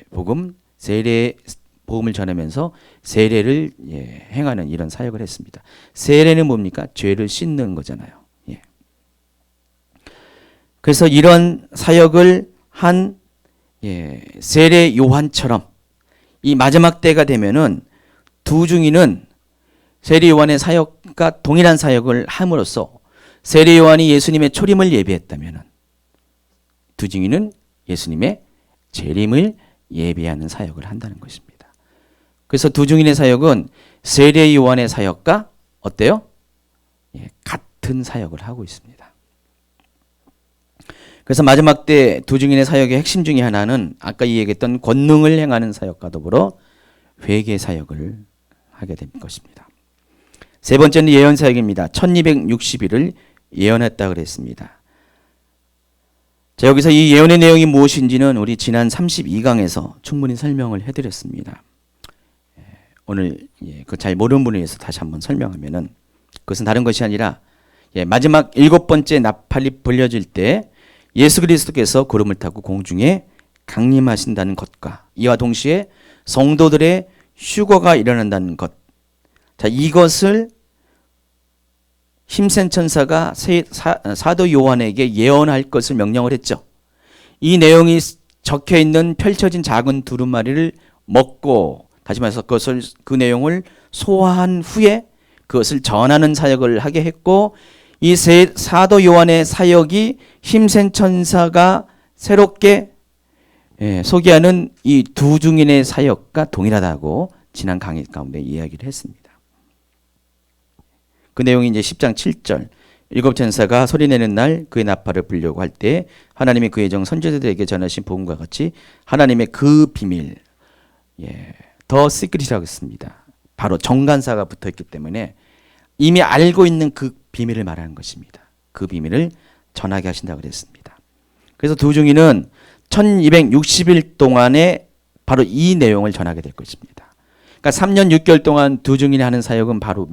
복음, 세례 복음을 전하면서 세례를 행하는 이런 사역을 했습니다. 세례는 뭡니까? 죄를 씻는 거잖아요. 그래서 이런 사역을 한 세례 요한처럼 이 마지막 때가 되면은 두 증인은 세례 요한의 사역과 동일한 사역을 함으로써 세례 요한이 예수님의 초림을 예비했다면은 두 증인은 예수님의 재림을 예비하는 사역을 한다는 것입니다. 그래서 두 증인의 사역은 세례 요한의 사역과 어때요? 같은 사역을 하고 있습니다. 그래서 마지막 때 두 증인의 사역의 핵심 중에 하나는 아까 얘기했던 권능을 행하는 사역과 더불어 회개 사역을 하게 될 것입니다. 세 번째는 예언 사역입니다. 1260일을 예언했다 그랬습니다. 자, 여기서 이 예언의 내용이 무엇인지는 우리 지난 32강에서 충분히 설명을 해드렸습니다. 오늘 그 잘 모르는 분을 위해서 다시 한번 설명하면은, 그것은 다른 것이 아니라 마지막 7번째 나팔이 불려질 때 예수 그리스도께서 구름을 타고 공중에 강림하신다는 것과 이와 동시에 성도들의 휴거가 일어난다는 것. 자, 이것을 힘센 천사가 사도 요한에게 예언할 것을 명령을 했죠. 이 내용이 적혀 있는 펼쳐진 작은 두루마리를 먹고, 다시 말해서 그 내용을 소화한 후에 그것을 전하는 사역을 하게 했고, 이 사도 요한의 사역이 힘센 천사가 새롭게 소개하는 이 두 증인의 사역과 동일하다고 지난 강의 가운데 이야기를 했습니다. 그 내용이 이제 10장 7절, 일곱 천사가 소리내는 날 그의 나팔을 불려고 할 때 하나님이 그의 종 선지자들에게 전하신 복음과 같이 하나님의 그 비밀, 더 시크릿이라고 했습니다. 바로 정간사가 붙어있기 때문에 이미 알고 있는 그 비밀을 말하는 것입니다. 그 비밀을 전하게 하신다고 그랬습니다. 그래서 두 증인은 1260일 동안에 바로 이 내용을 전하게 될 것입니다. 그러니까 3년 6개월 동안 두 증인이 하는 사역은 바로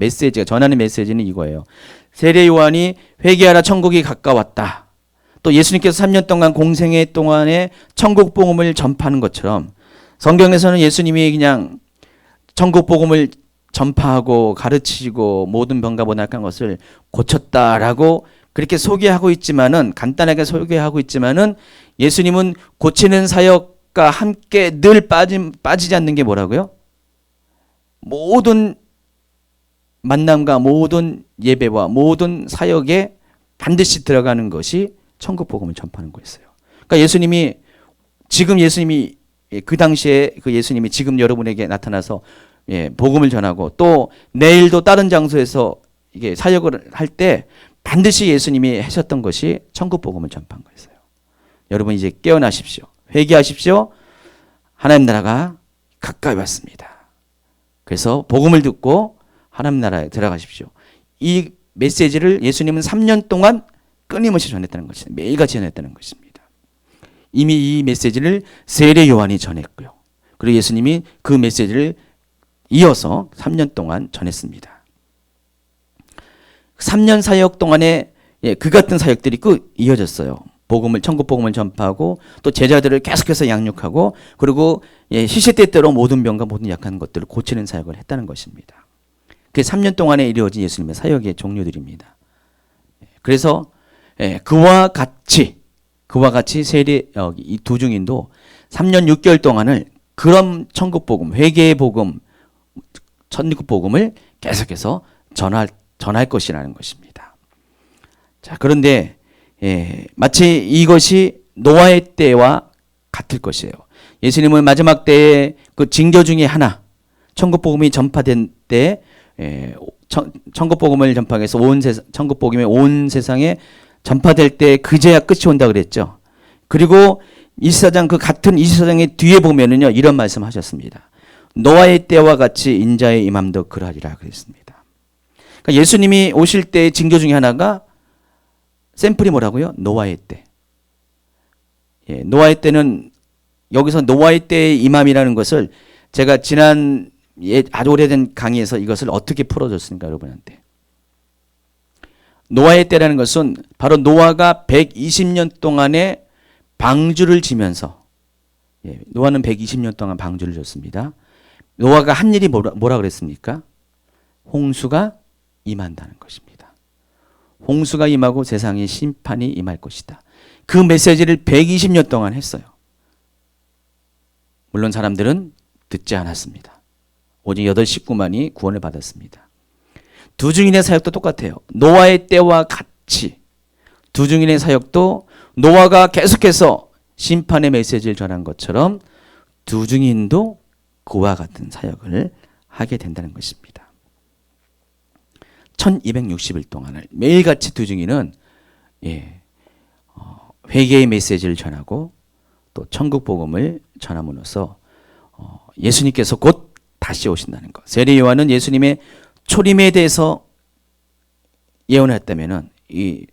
전하는 메시지는 이거예요. 세례 요한이 회개하라 천국이 가까웠다. 또 예수님께서 3년 동안 공생애 동안에 천국 복음을 전파하는 것처럼 성경에서는 예수님이 그냥 천국 복음을 전파하고 가르치고 모든 병과 모난한 것을 고쳤다라고 그렇게 소개하고 있지만은, 간단하게 소개하고 있지만은, 예수님은 고치는 사역과 함께 늘 빠지지 않는 게 뭐라고요? 모든 만남과 모든 예배와 모든 사역에 반드시 들어가는 것이 천국 복음을 전파하는 거였어요. 그러니까 예수님이 그 당시에 그 예수님이 지금 여러분에게 나타나서 복음을 전하고 또 내일도 다른 장소에서 이게 사역을 할 때 반드시 예수님이 하셨던 것이 천국 복음을 전파한 거였어요. 여러분 이제 깨어나십시오. 회개하십시오. 하나님 나라가 가까이 왔습니다. 그래서 복음을 듣고 하나님 나라에 들어가십시오. 이 메시지를 예수님은 3년 동안 끊임없이 전했다는 것입니다. 매일같이 전했다는 것입니다. 이미 이 메시지를 세례 요한이 전했고요. 그리고 예수님이 그 메시지를 이어서 3년 동안 전했습니다. 3년 사역 동안에 그 같은 사역들이 이어졌어요. 천국 복음을 전파하고 또 제자들을 계속해서 양육하고, 그리고 시시때때로 모든 병과 모든 약한 것들을 고치는 사역을 했다는 것입니다. 그게 3년 동안에 이루어진 예수님의 사역의 종류들입니다. 그래서 그와 같이 이 두 증인도 3년 6개월 동안을 그런 천국 복음, 회개의 복음, 천국 복음을 계속해서 전할 것이라는 것입니다. 자, 그런데 마치 이것이 노아의 때와 같을 것이에요. 예수님은 마지막 때에 그 징조 중에 하나, 천국 복음이 전파된 때 천국 복음을 전파하기 위해서 천국 복음이 온 세상에 전파될 때 그제야 끝이 온다 그랬죠. 그리고 24장 그 같은 24장의 뒤에 보면은요 이런 말씀하셨습니다. 노아의 때와 같이 인자의 임함도 그러하리라 그랬습니다. 그러니까 예수님이 오실 때의 징조 중에 하나가 샘플이 뭐라고요? 노아의 때. 노아의 때는 여기서 노아의 때의 임함이라는 것을 제가 지난 아주 오래된 강의에서 이것을 어떻게 풀어줬습니까, 여러분한테? 노아의 때라는 것은 바로 노아가 120년 동안의 방주를 지면서, 노아는 120년 동안 방주를 졌습니다. 노아가 한 일이 뭐라 그랬습니까? 홍수가 임한다는 것입니다. 홍수가 임하고 세상에 심판이 임할 것이다. 그 메시지를 120년 동안 했어요. 물론 사람들은 듣지 않았습니다. 오직 8 식구만이 구원을 받았습니다. 두 증인의 사역도 똑같아요. 노아의 때와 같이 두 증인의 사역도 노아가 계속해서 심판의 메시지를 전한 것처럼 두 증인도 그와 같은 사역을 하게 된다는 것입니다. 1260일 동안을 매일같이 두 증인은 회개의 메시지를 전하고 또 천국 복음을 전함으로써 예수님께서 곧 다시 오신다는 것. 세례 요한은 예수님의 초림에 대해서 예언을 했다면은 이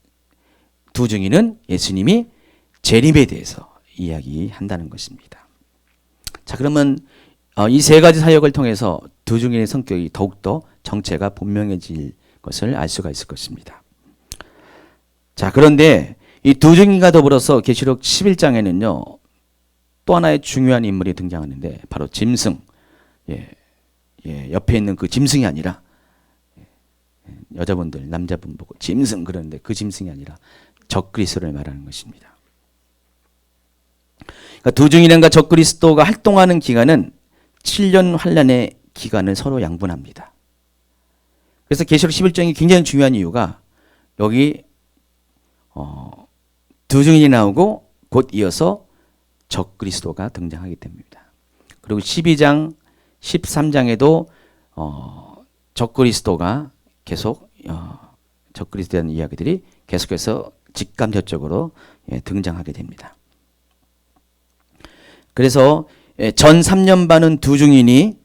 두 증인은 예수님이 재림에 대해서 이야기한다는 것입니다. 자, 그러면 이 세 가지 사역을 통해서 두 증인의 성격이 더욱더 정체가 분명해질 것을 알 수가 있을 것입니다. 자, 그런데 이 두 증인과 더불어서 계시록 11장에는요 또 하나의 중요한 인물이 등장하는데 바로 짐승. 옆에 있는 그 짐승이 아니라 여자분들 남자분 보고 짐승 그러는데 그 짐승이 아니라 적그리스도를 말하는 것입니다. 그러니까 두 증인과 적그리스도가 활동하는 기간은 7년 환란의 기간을 서로 양분합니다. 그래서 계시록 11장이 굉장히 중요한 이유가 여기 두 증인이 나오고 곧 이어서 적그리스도가 등장하기 때문입니다. 그리고 12장, 13장에도 적그리스도가 계속 적그리스도에 대한 이야기들이 계속해서 직간접적으로 등장하게 됩니다. 그래서 전 3년 반은 두 증인이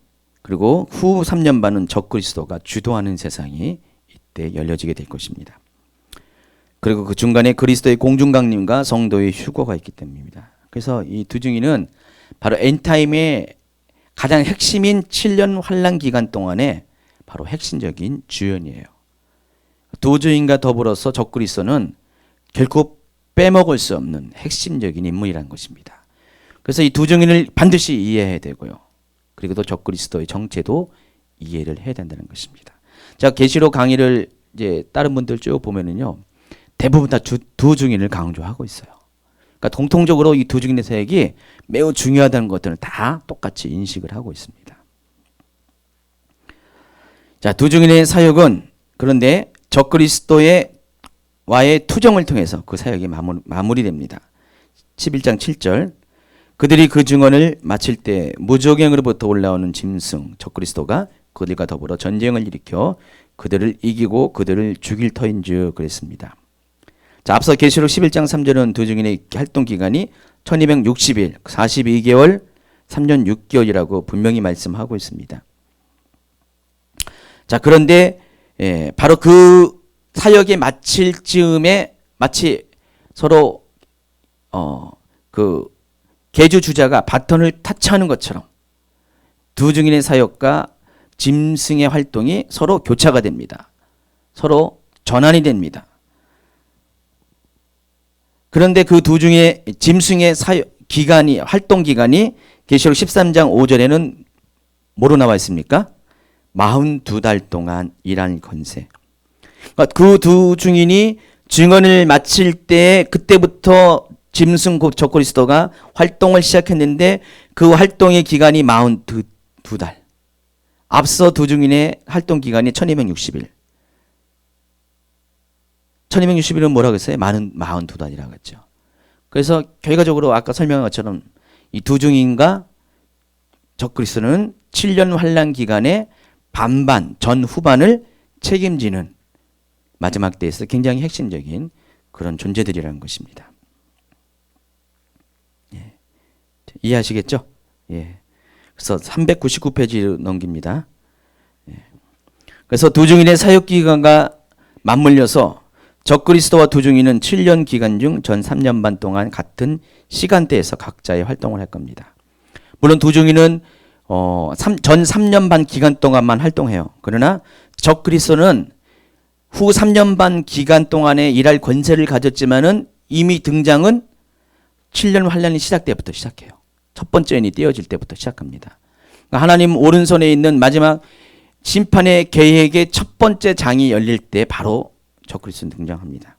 그리고 후 3년 반은 적그리스도가 주도하는 세상이 이때 열려지게 될 것입니다. 그리고 그 중간에 그리스도의 공중강림과 성도의 휴거가 있기 때문입니다. 그래서 이 두 증인은 바로 엔타임의 가장 핵심인 7년 환란 기간 동안에 바로 핵심적인 주연이에요. 두 증인과 더불어서 적그리스도는 결코 빼먹을 수 없는 핵심적인 인물이라는 것입니다. 그래서 이 두 증인을 반드시 이해해야 되고요. 그리고 또 적그리스도의 정체도 이해를 해야 된다는 것입니다. 자, 계시록 강의를 이제 다른 분들 쭉 보면은요, 대부분 다 두 증인을 강조하고 있어요. 그러니까 공통적으로 이 두 증인의 사역이 매우 중요하다는 것들을 다 똑같이 인식을 하고 있습니다. 자, 두 증인의 사역은 그런데 적그리스도의 와의 투정을 통해서 그 사역이 마무리됩니다. 11장 7절 그들이 그 증언을 마칠 때 무저갱으로부터 올라오는 짐승 적그리스도가 그들과 더불어 전쟁을 일으켜 그들을 이기고 그들을 죽일 터인즉 그랬습니다. 자, 앞서 계시록 11장 3절은 두 증인의 활동 기간이 1260일, 42개월, 3년 6개월이라고 분명히 말씀하고 있습니다. 자, 그런데 바로 그 사역이 마칠 즈음에 마치 서로 그 계주 주자가 바톤을 타치하는 것처럼 두 증인의 사역과 짐승의 활동이 서로 교차가 됩니다. 서로 전환이 됩니다. 그런데 그 두 중에 짐승의 기간이 활동 기간이 계시록 13장 5절에는 뭐로 나와 있습니까? 42달 동안 일할 건세. 그러니까 그 두 증인이 증언을 마칠 때 그때부터 짐승 곧 적그리스도가 활동을 시작했는데 그 활동의 기간이 42달. 앞서 두 증인의 활동 기간이 1260일. 1260일은 뭐라고 했어요? 42달이라고 했죠. 그래서 결과적으로 아까 설명한 것처럼 이 두 증인과 적그리스도는 7년 환란 기간의 반반, 전 후반을 책임지는 마지막 때에서 굉장히 핵심적인 그런 존재들이라는 것입니다. 예. 이해하시겠죠? 예. 그래서 399페이지로 넘깁니다. 예. 그래서 두 증인의 사역 기간과 맞물려서 적그리스도와 두 증인은 7년 기간 중 전 3년 반 동안 같은 시간대에서 각자의 활동을 할 겁니다. 물론 두 증인은 전 3년 반 기간 동안만 활동해요. 그러나 적그리스도는 후 3년 반 기간 동안에 일할 권세를 가졌지만은 이미 등장은 7년 환란이 시작 때부터 시작해요. 첫 번째 인이 떼어질 때부터 시작합니다. 그러니까 하나님 오른손에 있는 마지막 심판의 계획의 첫 번째 장이 열릴 때 바로 적그리스도는 등장합니다.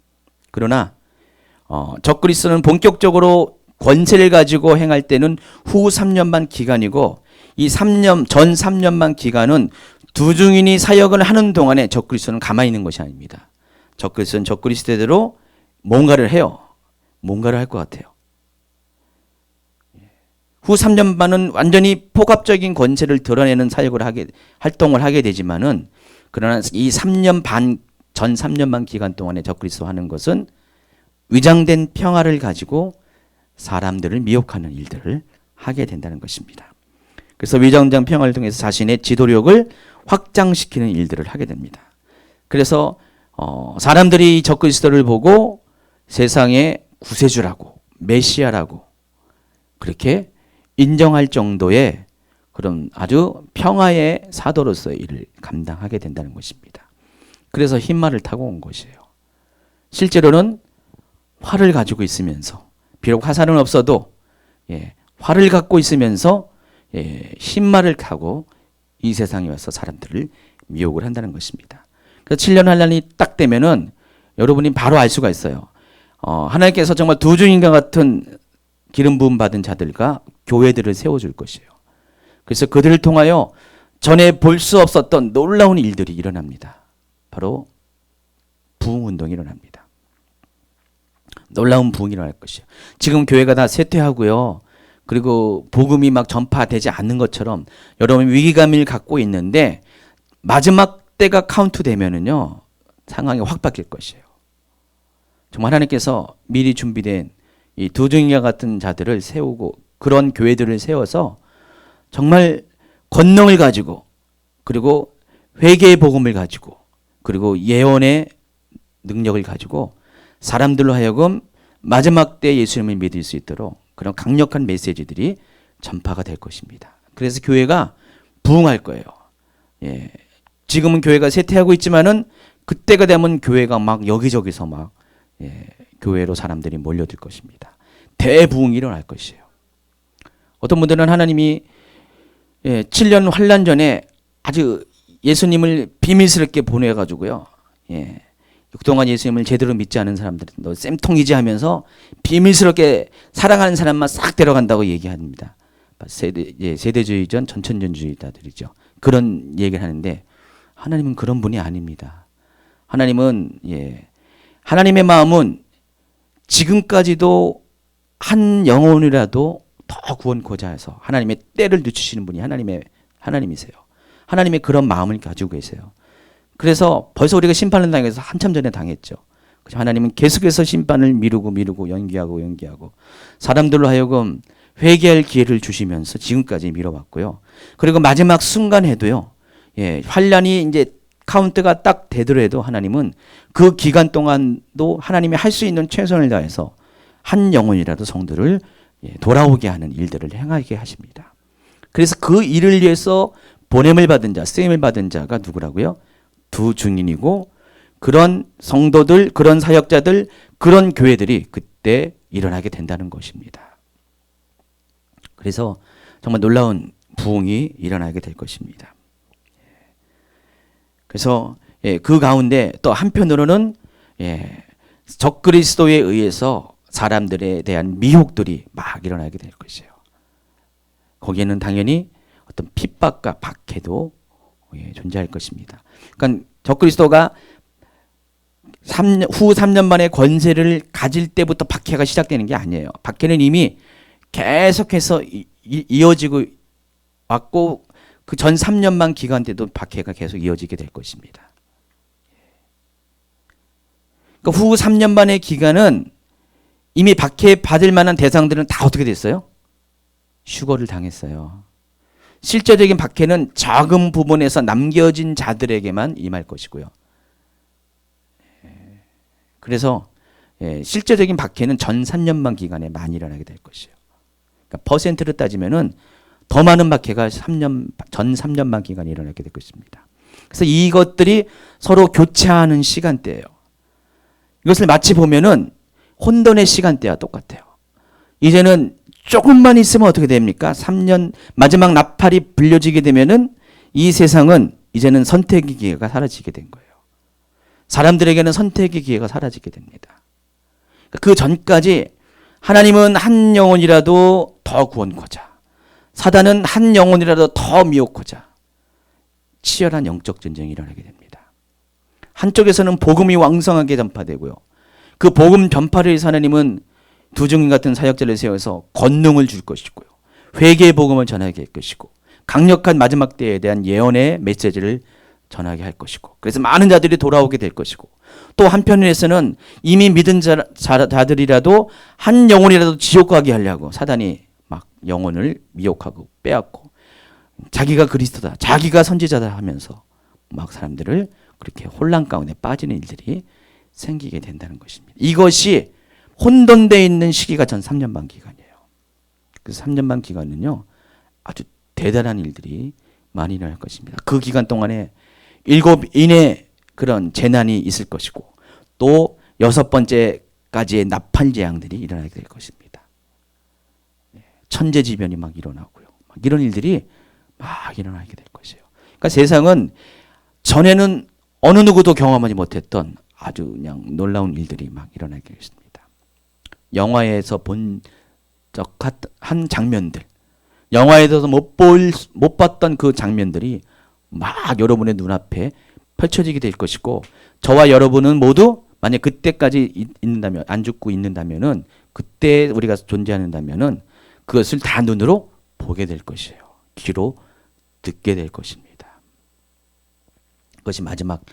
그러나 적그리스도는 본격적으로 권세를 가지고 행할 때는 후 3년 반 기간이고 이 전 3년 반 기간은 두 증인이 사역을 하는 동안에 적그리스도는 가만히 있는 것이 아닙니다. 적그리스도는 적그리스도대로 뭔가를 해요. 뭔가를 할 것 같아요. 후 3년 반은 완전히 폭압적인 권세를 드러내는 활동을 하게 되지만은 그러나 이 3년 반, 전 3년 반 기간 동안에 적그리스도 하는 것은 위장된 평화를 가지고 사람들을 미혹하는 일들을 하게 된다는 것입니다. 그래서 위장된 평화를 통해서 자신의 지도력을 확장시키는 일들을 하게 됩니다. 그래서 사람들이 적그리스도를 보고 세상의 구세주라고 메시아라고 그렇게 인정할 정도의 그런 아주 평화의 사도로서의 일을 감당하게 된다는 것입니다. 그래서 흰말을 타고 온 것이에요. 실제로는 활을 가지고 있으면서 비록 화살은 없어도 활을 갖고 있으면서 흰말을 타고 이 세상에 와서 사람들을 미혹을 한다는 것입니다. 그래서 7년 환란이 딱 되면은 여러분이 바로 알 수가 있어요. 하나님께서 정말 두 증인과 같은 기름 부음 받은 자들과 교회들을 세워줄 것이에요. 그래서 그들을 통하여 전에 볼 수 없었던 놀라운 일들이 일어납니다. 바로 부흥운동이 일어납니다. 놀라운 부흥이 일어날 것이에요. 지금 교회가 다 쇠퇴하고요. 그리고 복음이 막 전파되지 않는 것처럼 여러분 위기감을 갖고 있는데 마지막 때가 카운트 되면은요. 상황이 확 바뀔 것이에요. 정말 하나님께서 미리 준비된 이 두 증인과 같은 자들을 세우고 그런 교회들을 세워서 정말 권능을 가지고 그리고 회개의 복음을 가지고 그리고 예언의 능력을 가지고 사람들로 하여금 마지막 때 예수님을 믿을 수 있도록 그런 강력한 메시지들이 전파가 될 것입니다. 그래서 교회가 부흥할 거예요. 지금은 교회가 쇠퇴하고 있지만은 그때가 되면 교회가 막 여기저기서 막 교회로 사람들이 몰려들 것입니다. 대부흥이 일어날 것이에요. 어떤 분들은 하나님이 7년 환란 전에 아주 예수님을 비밀스럽게 보내가지고요. 그동안 예수님을 제대로 믿지 않은 사람들은 너 쌤통이지 하면서 비밀스럽게 사랑하는 사람만 싹 데려간다고 얘기합니다. 세대주의전 전천전주의자들이죠. 그런 얘기를 하는데 하나님은 그런 분이 아닙니다. 하나님은 하나님의 마음은 지금까지도 한 영혼이라도 더 구원코자 해서 하나님의 때를 늦추시는 분이 하나님이세요. 하나님의 그런 마음을 가지고 계세요. 그래서 벌써 우리가 심판을 당해서 한참 전에 당했죠. 하나님은 계속해서 심판을 미루고 연기하고 사람들로 하여금 회개할 기회를 주시면서 지금까지 미뤄왔고요. 그리고 마지막 순간에도요. 환란이 이제 카운트가 딱 되더라도 하나님은 그 기간 동안도 하나님이 할 수 있는 최선을 다해서 한 영혼이라도 성도를 돌아오게 하는 일들을 행하게 하십니다. 그래서 그 일을 위해서 보냄을 받은 자, 쓰임을 받은 자가 누구라고요? 두 증인이고 그런 성도들, 그런 사역자들, 그런 교회들이 그때 일어나게 된다는 것입니다. 그래서 정말 놀라운 부흥이 일어나게 될 것입니다. 그래서 그 가운데 또 한편으로는 적그리스도에 의해서 사람들에 대한 미혹들이 막 일어나게 될 것이에요. 거기에는 당연히 어떤 핍박과 박해도 존재할 것입니다. 그러니까 적그리스도가 후 3년 만에 권세를 가질 때부터 박해가 시작되는 게 아니에요. 박해는 이미 계속해서 이어지고 왔고 그 전 3년만 기간 때도 박해가 계속 이어지게 될 것입니다. 그러니까 후 3년 만의 기간은 이미 박해 받을 만한 대상들은 다 어떻게 됐어요? 휴거를 당했어요. 실제적인 박해는 적은 부분에서 남겨진 자들에게만 임할 것이고요. 그래서 실제적인 박해는 전 3년만 기간에 많이 일어나게 될 것이에요. 그러니까 퍼센트로 따지면은 더 많은 박해가 전 3년만 기간에 일어나게 될 것입니다. 그래서 이것들이 서로 교차하는 시간대예요. 이것을 마치 보면은 혼돈의 시간대와 똑같아요. 이제는 조금만 있으면 어떻게 됩니까? 3년 마지막 나팔이 불려지게 되면은 이 세상은 이제는 선택의 기회가 사라지게 된 거예요. 사람들에게는 선택의 기회가 사라지게 됩니다. 그 전까지 하나님은 한 영혼이라도 더 구원코자, 사단은 한 영혼이라도 더 미혹코자 치열한 영적 전쟁이 일어나게 됩니다. 한쪽에서는 복음이 왕성하게 전파되고요. 그 복음 전파를 위해서 하나님은 두중인 같은 사역자를 세워서 권능을 줄 것이고요. 회개의 복음을 전하게 할 것이고 강력한 마지막 때에 대한 예언의 메시지를 전하게 할 것이고 그래서 많은 자들이 돌아오게 될 것이고 또 한편에서는 이미 믿은 자들이라도 한 영혼이라도 지옥 가게 하려고 사단이 막 영혼을 미혹하고 빼앗고 자기가 그리스도다 자기가 선지자다 하면서 막 사람들을 그렇게 혼란 가운데 빠지는 일들이 생기게 된다는 것입니다. 이것이 혼돈되어 있는 시기가 전 3년 반 기간이에요. 그 3년 반 기간은요 아주 대단한 일들이 많이 일어날 것입니다. 그 기간 동안에 7인의 그런 재난이 있을 것이고 또 6번째까지의 나팔 재앙들이 일어나게 될 것입니다. 천재지변이 막 일어나고요. 막 이런 일들이 막 일어나게 될 것이에요. 그러니까 세상은 전에는 어느 누구도 경험하지 못했던 아주 그냥 놀라운 일들이 막 일어나게 됐습니다. 영화에서 본 한 장면들, 영화에서 못 봤던 그 장면들이 막 여러분의 눈앞에 펼쳐지게 될 것이고 저와 여러분은 모두 만약 그때까지 있는다면 안 죽고 있는다면은 그때 우리가 존재한다면은 그것을 다 눈으로 보게 될 것이에요. 귀로 듣게 될 것입니다. 그것이 마지막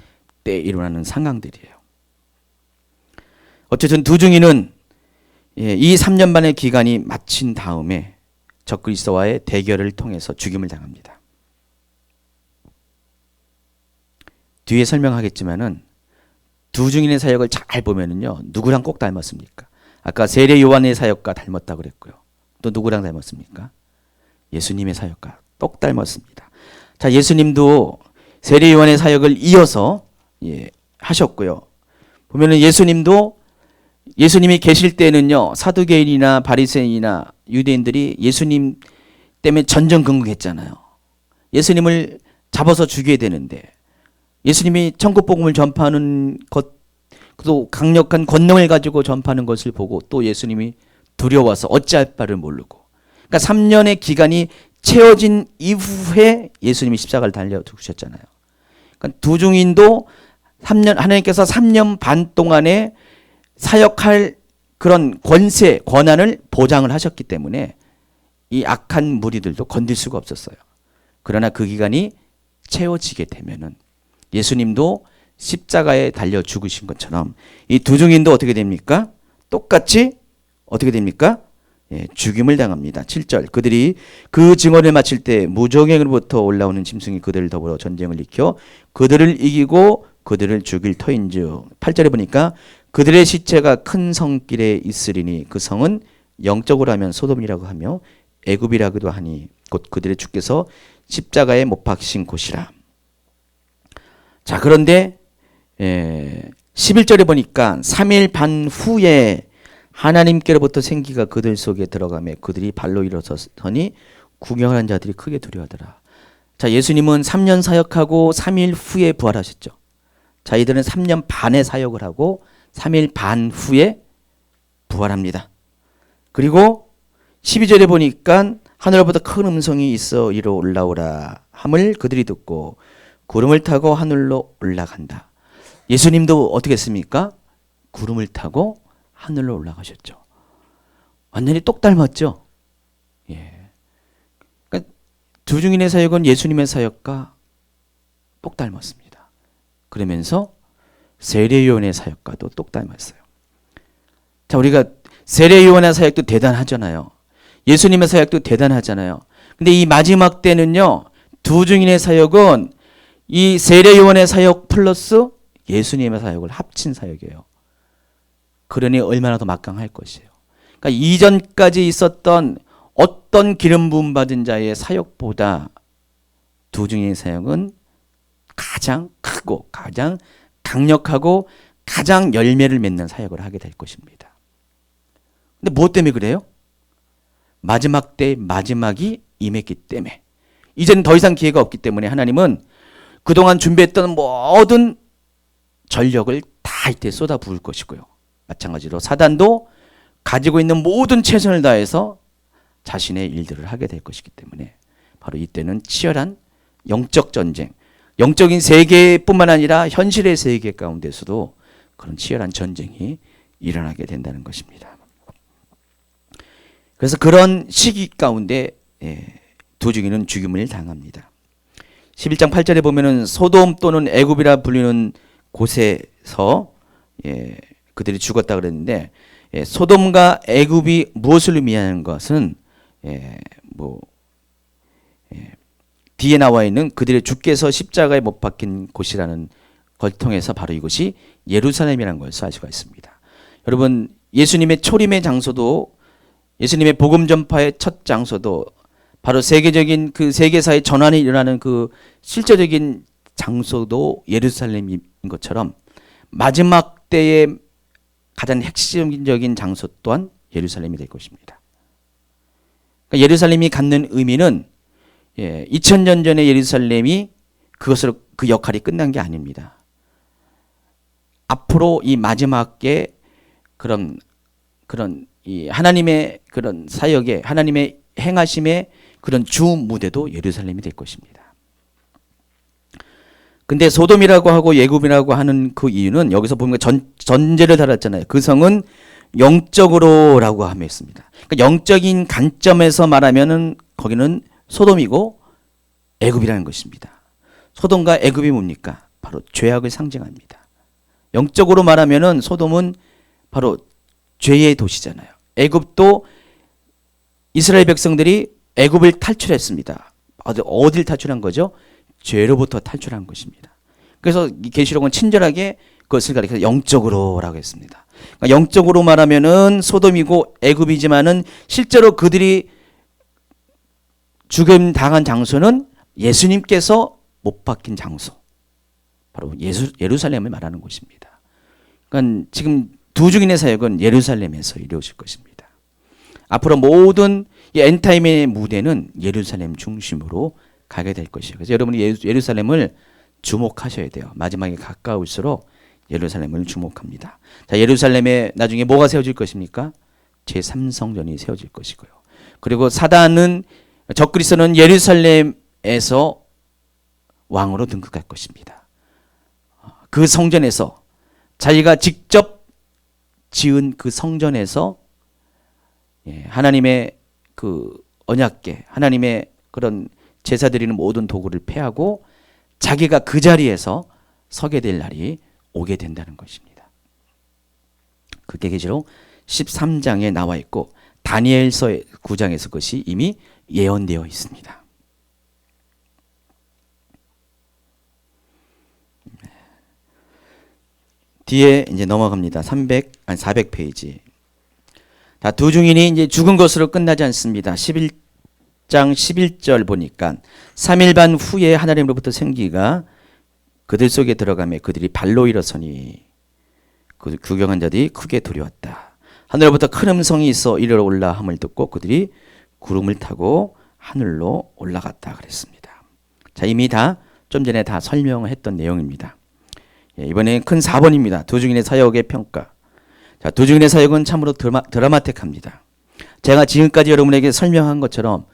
때에 일어나는 상황들이에요. 어쨌든 두중이는 이 3년 반의 기간이 마친 다음에 적그리스도와의 대결을 통해서 죽임을 당합니다. 뒤에 설명하겠지만은 두중인의 사역을 잘 보면은요 누구랑 꼭 닮았습니까? 아까 세례 요한의 사역과 닮았다 그랬고요. 또 누구랑 닮았습니까? 예수님의 사역과 똑 닮았습니다. 자, 예수님도 세례 요한의 사역을 이어서 하셨고요. 보면은 예수님이 계실 때는요 사두개인이나 바리새인이나 유대인들이 예수님 때문에 전전긍긍했잖아요. 예수님을 잡아서 죽여야 되는데 예수님이 천국 복음을 전파하는 것, 또 강력한 권능을 가지고 전파하는 것을 보고 또 예수님이 두려워서 어찌할 바를 모르고, 그러니까 3년의 기간이 채워진 이후에 예수님이 십자가를 달려 죽으셨잖아요. 그러니까 두중인도 하나님께서 3년 반 동안에 사역할 그런 권세, 권한을 보장을 하셨기 때문에 이 악한 무리들도 건들 수가 없었어요. 그러나 그 기간이 채워지게 되면은 예수님도 십자가에 달려 죽으신 것처럼 이 두중인도 어떻게 됩니까? 똑같이 어떻게 됩니까? 죽임을 당합니다. 7절 그들이 그 증언을 마칠 때 무정행으로부터 올라오는 짐승이 그들을 더불어 전쟁을 일으켜 그들을 이기고 그들을 죽일 터인즉 8절에 보니까 그들의 시체가 큰 성길에 있으리니 그 성은 영적으로 하면 소돔이라고 하며 애굽이라고도 하니 곧 그들의 주께서 십자가에 못 박히신 곳이라. 자, 그런데 11절에 보니까 3일 반 후에 하나님께로부터 생기가 그들 속에 들어가며 그들이 발로 일어서니 구경하는 자들이 크게 두려워하더라. 자, 예수님은 3년 사역하고 3일 후에 부활하셨죠. 자, 이들은 3년 반의 사역을 하고 3일 반 후에 부활합니다. 그리고 12절에 보니까 하늘로부터 큰 음성이 있어 이로 올라오라 함을 그들이 듣고 구름을 타고 하늘로 올라간다. 예수님도 어떻게 했습니까? 구름을 타고 하늘로 올라가셨죠. 완전히 똑 닮았죠. 예. 그러니까 두 증인의 사역은 예수님의 사역과 똑 닮았습니다. 그러면서 세례요한의 사역과도 똑 닮았어요. 자, 우리가 세례요한의 사역도 대단하잖아요. 예수님의 사역도 대단하잖아요. 근데 이 마지막 때는요, 두 증인의 사역은 이 세례요한의 사역 플러스 예수님의 사역을 합친 사역이에요. 그러니 얼마나 더 막강할 것이에요. 그러니까 이전까지 있었던 어떤 기름 부음 받은 자의 사역보다 두 증인의 사역은 가장 크고 가장 강력하고 가장 열매를 맺는 사역을 하게 될 것입니다. 근데 무엇 때문에 그래요? 마지막 때 마지막이 임했기 때문에. 이제는 더 이상 기회가 없기 때문에 하나님은 그동안 준비했던 모든 전력을 다 이때 쏟아 부을 것이고요. 마찬가지로 사단도 가지고 있는 모든 최선을 다해서 자신의 일들을 하게 될 것이기 때문에 바로 이때는 치열한 영적 전쟁, 영적인 세계뿐만 아니라 현실의 세계 가운데서도 그런 치열한 전쟁이 일어나게 된다는 것입니다. 그래서 그런 시기 가운데 두 증인은 죽임을 당합니다. 11장 8절에 보면은 소돔 또는 애굽이라 불리는 곳에서 그들이 죽었다 그랬는데, 소돔과 애굽이 무엇을 의미하는 것은 뒤에 나와 있는 그들의 주께서 십자가에 못 박힌 곳이라는 걸 통해서 바로 이곳이 예루살렘이라는 것을 알 수가 있습니다. 여러분, 예수님의 초림의 장소도, 예수님의 복음 전파의 첫 장소도 바로 세계적인 그 세계사의 전환이 일어나는 그 실제적인 장소도 예루살렘인 것처럼 마지막 때의 가장 핵심적인 장소 또한 예루살렘이 될 것입니다. 그러니까 예루살렘이 갖는 의미는 2000년 전의 예루살렘이 그것으로 그 역할이 끝난 게 아닙니다. 앞으로 이 마지막에 그런 이 하나님의 그런 사역에, 하나님의 행하심의 그런 주 무대도 예루살렘이 될 것입니다. 근데 소돔이라고 하고 예굽이라고 하는 그 이유는 여기서 보면 전제를 달았잖아요. 그 성은 영적으로라고 하며 있습니다. 그러니까 영적인 관점에서 말하면은 거기는 소돔이고 애굽이라는 것입니다. 소돔과 애굽이 뭡니까? 바로 죄악을 상징합니다. 영적으로 말하면은 소돔은 바로 죄의 도시잖아요. 애굽도 이스라엘 백성들이 애굽을 탈출했습니다. 어딜 탈출한 거죠? 죄로부터 탈출한 것입니다. 그래서 이 계시록은 친절하게 그것을 가리켜서 영적으로라고 했습니다. 그러니까 영적으로 말하면은 소돔이고 애굽이지만은 실제로 그들이 죽임 당한 장소는 예수님께서 못 박힌 장소, 바로 예루살렘을 말하는 곳입니다. 그러니까 지금 두 증인의 사역은 예루살렘에서 이루어질 것입니다. 앞으로 모든 이 엔타임의 무대는 예루살렘 중심으로 가게 될 것이에요. 그래서 여러분이 예루살렘을 주목하셔야 돼요. 마지막에 가까울수록 예루살렘을 주목합니다. 자, 예루살렘에 나중에 뭐가 세워질 것입니까? 제3성전이 세워질 것이고요. 그리고 사단은, 적그리스도는 예루살렘에서 왕으로 등극할 것입니다. 그 성전에서, 자기가 직접 지은 그 성전에서 하나님의 그 언약궤, 하나님의 그런 제사 드리는 모든 도구를 폐하고 자기가 그 자리에서 서게 될 날이 오게 된다는 것입니다. 그게 계시록 13장에 나와 있고 다니엘서 9장에서 그것이 이미 예언되어 있습니다. 뒤에 이제 넘어갑니다. 400페이지. 자, 두 증인이 이제 죽은 것으로 끝나지 않습니다. 11장 11절 보니까 3일 반 후에 하나님으로부터 생기가 그들 속에 들어가며 그들이 발로 일어서니 그 구경한 자들이 크게 두려웠다. 하늘로부터 큰 음성이 있어 이리로 올라 함을 듣고 그들이 구름을 타고 하늘로 올라갔다 그랬습니다. 자, 이미 다 좀 전에 다 설명을 했던 내용입니다. 이번엔 큰 4번입니다. 두 증인의 사역의 평가. 자, 두 증인의 사역은 참으로 드라마틱합니다. 제가 지금까지 여러분에게 설명한 것처럼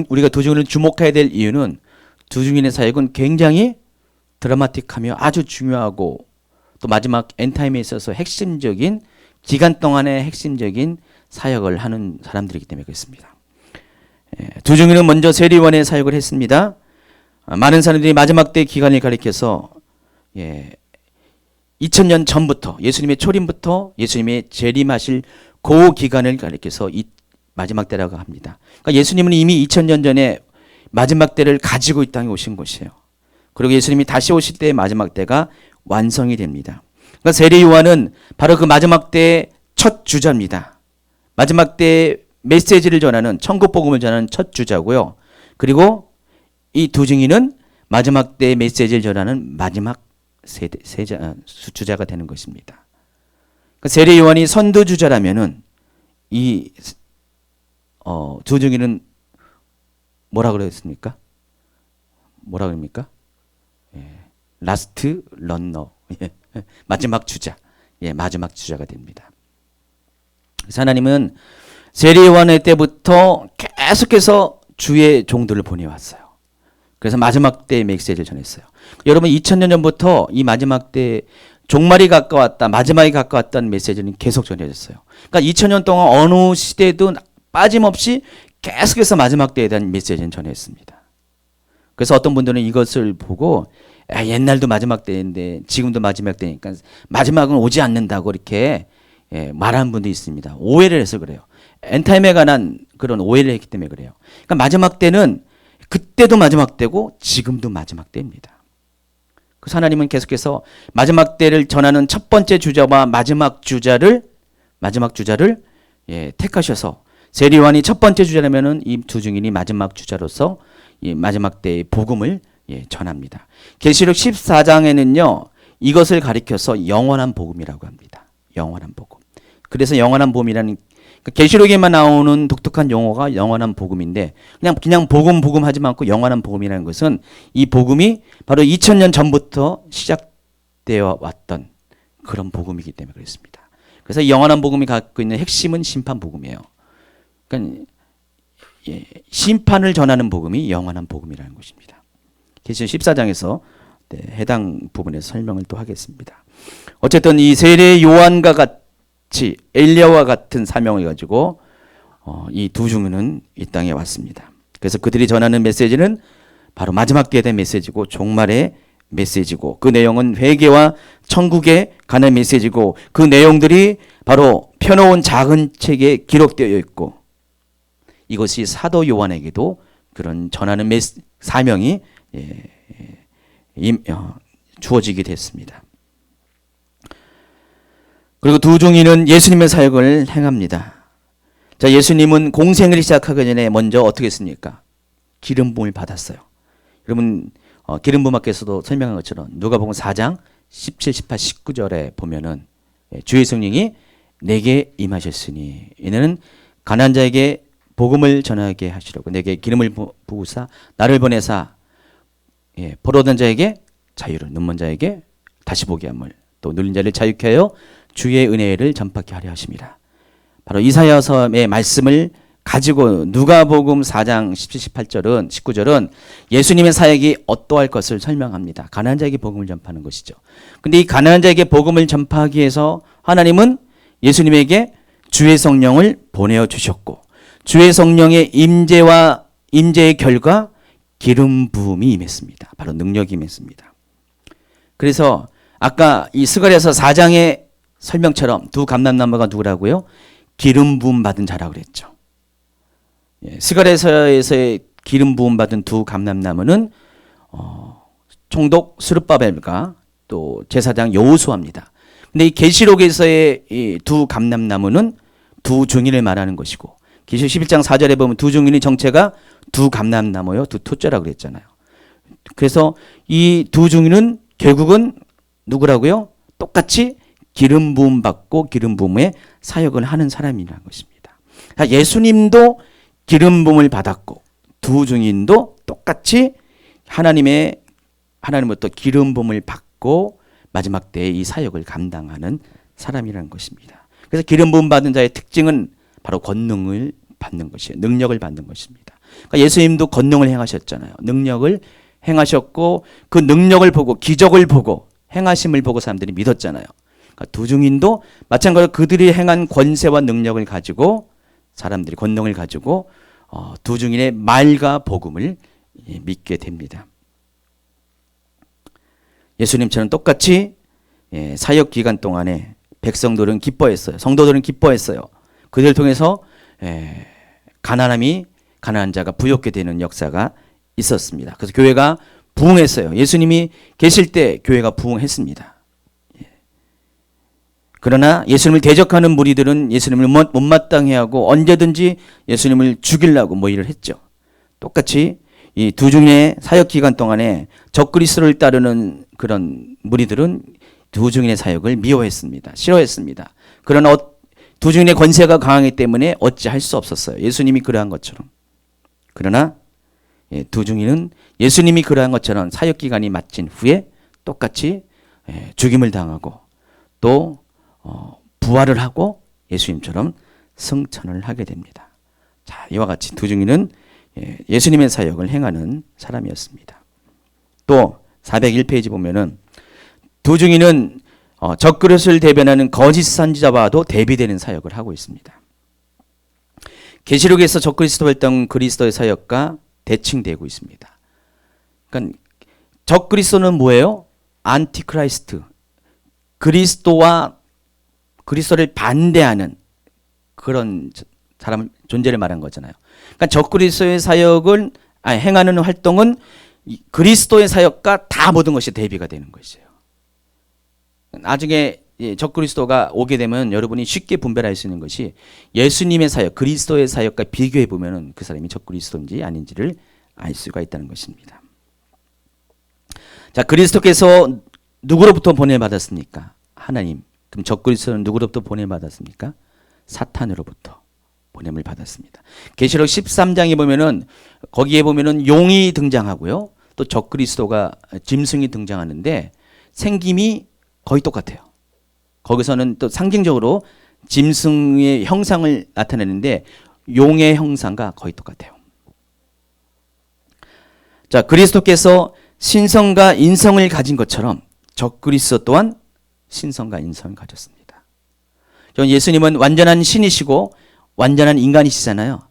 우리가 두 증인을 주목해야 될 이유는 두 증인의 사역은 굉장히 드라마틱하며 아주 중요하고 또 마지막 엔타임에 있어서 핵심적인 기간 동안의 핵심적인 사역을 하는 사람들이기 때문에 그렇습니다. 두 증인은 먼저 세리원의 사역을 했습니다. 많은 사람들이 마지막 때 기간을 가리켜서 2000년 전부터 예수님의 초림부터 예수님의 재림하실 그 기간을 가리켜서 이 마지막 때라고 합니다. 그러니까 예수님은 이미 2000년 전에 마지막 때를 가지고 이 땅에 오신 것이에요. 그리고 예수님이 다시 오실 때의 마지막 때가 완성이 됩니다. 그러니까 세례 요한은 바로 그 마지막 때의 첫 주자입니다. 마지막 때의 메시지를 전하는 천국 복음을 전하는 첫 주자고요. 그리고 이 두 증인은 마지막 때의 메시지를 전하는 마지막 주자가 되는 것입니다. 그러니까 세례 요한이 선두 주자라면은 이 두 증인은 뭐라 그랬습니까? 뭐라 그럽니까? 라스트 런너. 마지막 주자. 마지막 주자가 됩니다. 그래서 하나님은 세례 요한의 때부터 계속해서 주의 종들을 보내왔어요. 그래서 마지막 때의 메시지를 전했어요. 여러분 2000년 전부터 이 마지막 때 종말이 가까웠다, 마지막이 가까웠다는 메시지는 계속 전해졌어요. 그러니까 2000년 동안 어느 시대도 빠짐없이 계속해서 마지막 때에 대한 메시지는 전했습니다. 그래서 어떤 분들은 이것을 보고 옛날도 마지막 때인데 지금도 마지막 때니까 마지막은 오지 않는다고 이렇게 말하는 분도 있습니다. 오해를 해서 그래요. 엔타임에 관한 그런 오해를 했기 때문에 그래요. 그러니까 마지막 때는 그때도 마지막 때고 지금도 마지막 때입니다. 그래서 하나님은 계속해서 마지막 때를 전하는 첫 번째 주자와 마지막 주자를 택하셔서 세례 요한이 첫 번째 주자라면은 이 두 증인이 마지막 주자로서 이 마지막 때의 복음을 전합니다. 계시록 14장에는요 이것을 가리켜서 영원한 복음이라고 합니다. 영원한 복음. 그래서 영원한 복음이라는 계시록에만 나오는 독특한 용어가 영원한 복음인데 그냥 복음 하지 않고 영원한 복음이라는 것은 이 복음이 바로 2000년 전부터 시작되어 왔던 그런 복음이기 때문에 그렇습니다. 그래서 이 영원한 복음이 갖고 있는 핵심은 심판 복음이에요. 그러니까 심판을 전하는 복음이 영원한 복음이라는 것입니다. 계시록 14장에서 해당 부분에서 설명을 또 하겠습니다. 어쨌든 이 세례 요한과 같이 엘리야와 같은 사명을 가지고 이 두 증인은 이 땅에 왔습니다. 그래서 그들이 전하는 메시지는 바로 마지막 때에 대한 메시지고 종말의 메시지고 그 내용은 회개와 천국에 가는 메시지고 그 내용들이 바로 펴놓은 작은 책에 기록되어 있고 이것이 사도 요한에게도 그런 전하는 사명이 주어지게 됐습니다. 그리고 두 증인은 예수님의 사역을 행합니다. 자, 예수님은 공생을 시작하기 전에 먼저 어떻게 했습니까? 기름 부음을 받았어요. 여러분 기름 부음 앞에서도 설명한 것처럼 누가복음 4장 17, 18, 19절에 보면은 주의 성령이 내게 임하셨으니 이는 가난한 자에게 복음을 전하게 하시려고 내게 기름을 부으사 나를 보내사 포로된 자에게 자유를 눈먼 자에게 다시 보게 함을 또 눌린 자를 자유케 하여 주의 은혜를 전파케 하려 하심이라. 바로 이사야서의 말씀을 가지고 누가복음 4장 17, 18절은 19절은 예수님의 사역이 어떠할 것을 설명합니다. 가난한 자에게 복음을 전파하는 것이죠. 근데 이 가난한 자에게 복음을 전파하기 위해서 하나님은 예수님에게 주의 성령을 보내어 주셨고 주의 성령의 임재의 결과 기름 부음이 임했습니다. 바로 능력이 임했습니다. 그래서 아까 이 스가랴서 4장의 설명처럼 두 감람나무가 누구라고요? 기름 부음 받은 자라고 그랬죠. 스가랴서에서의 기름 부음 받은 두 감람나무는 총독 스룹바벨과 또 제사장 여호수아입니다. 근데 이 계시록에서의 이 두 감람나무는 두 증인을 말하는 것이고 계시록 11장 4절에 보면 두 증인의 정체가 두 감람나무요, 두 토자라고 그랬잖아요. 그래서 이 두 증인은 결국은 누구라고요? 똑같이 기름 부음 받고 기름 부음의 사역을 하는 사람이라는 것입니다. 예수님도 기름 부음을 받았고 두 증인도 똑같이 하나님으로부터 기름 부음을 받고 마지막 때에 이 사역을 감당하는 사람이라는 것입니다. 그래서 기름 부음 받은 자의 특징은 바로 권능을 받는 것이에요. 능력을 받는 것입니다. 그러니까 예수님도 권능을 행하셨잖아요. 능력을 행하셨고 그 능력을 보고 기적을 보고 행하심을 보고 사람들이 믿었잖아요. 그러니까 두 증인도 마찬가지로 그들이 행한 권세와 능력을 가지고 사람들이 권능을 가지고 두 증인의 말과 복음을 믿게 됩니다. 예수님처럼 똑같이 사역 기간 동안에 백성들은 기뻐했어요. 성도들은 기뻐했어요. 그들을 통해서 가난한 자가 부욕게 되는 역사가 있었습니다. 그래서 교회가 부흥했어요. 예수님이 계실 때 교회가 부흥했습니다. 그러나 예수님을 대적하는 무리들은 예수님을 못마땅해하고 언제든지 예수님을 죽이려고 모의를 했죠. 똑같이 이 두 증인의 사역 기간 동안에 적그리스도를 따르는 그런 무리들은 두 증인의 사역을 미워했습니다. 싫어했습니다. 그러나 두 증인의 권세가 강하기 때문에 어찌할 수 없었어요. 예수님이 그러한 것처럼. 그러나 두 증인은 예수님이 그러한 것처럼 사역 기간이 마친 후에 똑같이 죽임을 당하고 또 부활을 하고 예수님처럼 승천을 하게 됩니다. 자, 이와 같이 두 증인은 예수님의 사역을 행하는 사람이었습니다. 또 401페이지 보면은 두 증인은 적그리스도를 대변하는 거짓 선지자와도 대비되는 사역을 하고 있습니다. 계시록에서 적그리스도 활동 그리스도의 사역과 대칭되고 있습니다. 그러니까 적그리스도는 뭐예요? 안티크라이스트. 그리스도를 반대하는 그런 사람 존재를 말한 거잖아요. 그러니까 적그리스도의 사역을 행하는 활동은 그리스도의 사역과 다 모든 것이 대비가 되는 것이에요. 나중에 적그리스도가 오게 되면 여러분이 쉽게 분별할 수 있는 것이 예수님의 사역, 그리스도의 사역과 비교해 보면 그 사람이 적그리스도인지 아닌지를 알 수가 있다는 것입니다. 자, 그리스도께서 누구로부터 보내받았습니까? 하나님. 그럼 적그리스도는 누구로부터 보내받았습니까? 사탄으로부터 보냄을 받았습니다. 계시록 13장에 보면은 거기에 보면은 용이 등장하고요. 또 적그리스도가 짐승이 등장하는데 생김이 거의 똑같아요. 거기서는 또 상징적으로 짐승의 형상을 나타내는데 용의 형상과 거의 똑같아요. 자, 그리스도께서 신성과 인성을 가진 것처럼 적그리스도 또한 신성과 인성을 가졌습니다. 예수님은 완전한 신이시고 완전한 인간이시잖아요.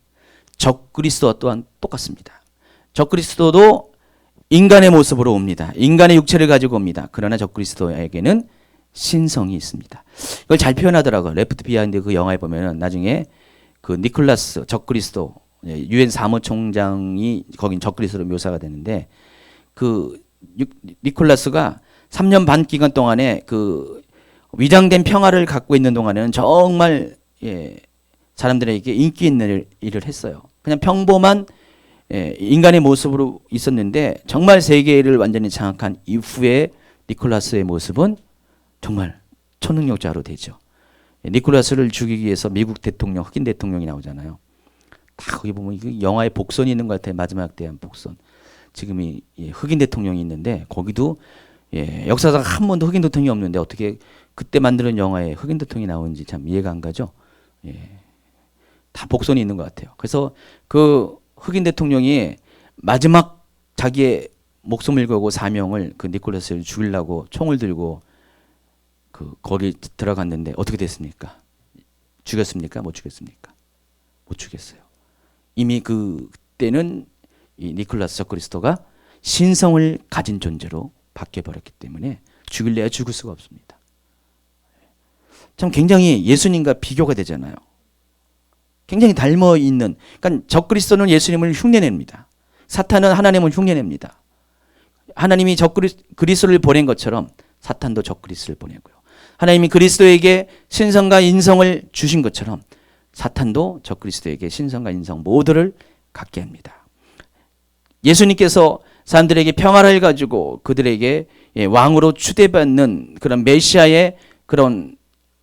적그리스도 또한 똑같습니다. 적그리스도도 인간의 모습으로 옵니다. 인간의 육체를 가지고 옵니다. 그러나 적그리스도에게는 신성이 있습니다. 이걸 잘 표현하더라고요. 레프트 비하인드 그 영화에 보면은 나중에 그 니콜라스 적그리스도 유엔 사무총장이 거긴 적그리스도로 묘사가 되는데 그 니콜라스가 3년 반 기간 동안에 그 위장된 평화를 갖고 있는 동안에는 정말 사람들에게 인기 있는 일을 했어요. 그냥 평범한 인간의 모습으로 있었는데 정말 세계를 완전히 장악한 이후에 니콜라스의 모습은 정말 초능력자로 되죠. 니콜라스를 죽이기 위해서 미국 대통령, 흑인 대통령이 나오잖아요. 다 거기 보면 이 영화에 복선이 있는 것 같아요. 마지막 대한 복선. 지금 흑인 대통령이 있는데 거기도 역사상 한 번도 흑인 대통령이 없는데 어떻게 그때 만드는 영화에 흑인 대통령이 나오는지 참 이해가 안 가죠. 다 복선이 있는 것 같아요. 그래서 그 흑인 대통령이 마지막 자기의 목숨을 걸고 사명을 그 니콜라스를 죽이려고 총을 들고 거기 들어갔는데 어떻게 됐습니까? 죽였습니까? 못 죽였습니까? 못 죽였어요. 이미 그때는 이 니콜라스 적그리스도가 신성을 가진 존재로 바뀌어버렸기 때문에 죽일래야 죽을 수가 없습니다. 참 굉장히 예수님과 비교가 되잖아요. 굉장히 닮아 있는. 그러니까 적그리스도는 예수님을 흉내냅니다. 사탄은 하나님을 흉내냅니다. 하나님이 그리스도를 보낸 것처럼 사탄도 적그리스도를 보내고요. 하나님이 그리스도에게 신성과 인성을 주신 것처럼 사탄도 적그리스도에게 신성과 인성 모두를 갖게 합니다. 예수님께서 사람들에게 평화를 가지고 그들에게 왕으로 추대받는 그런 메시아의 그런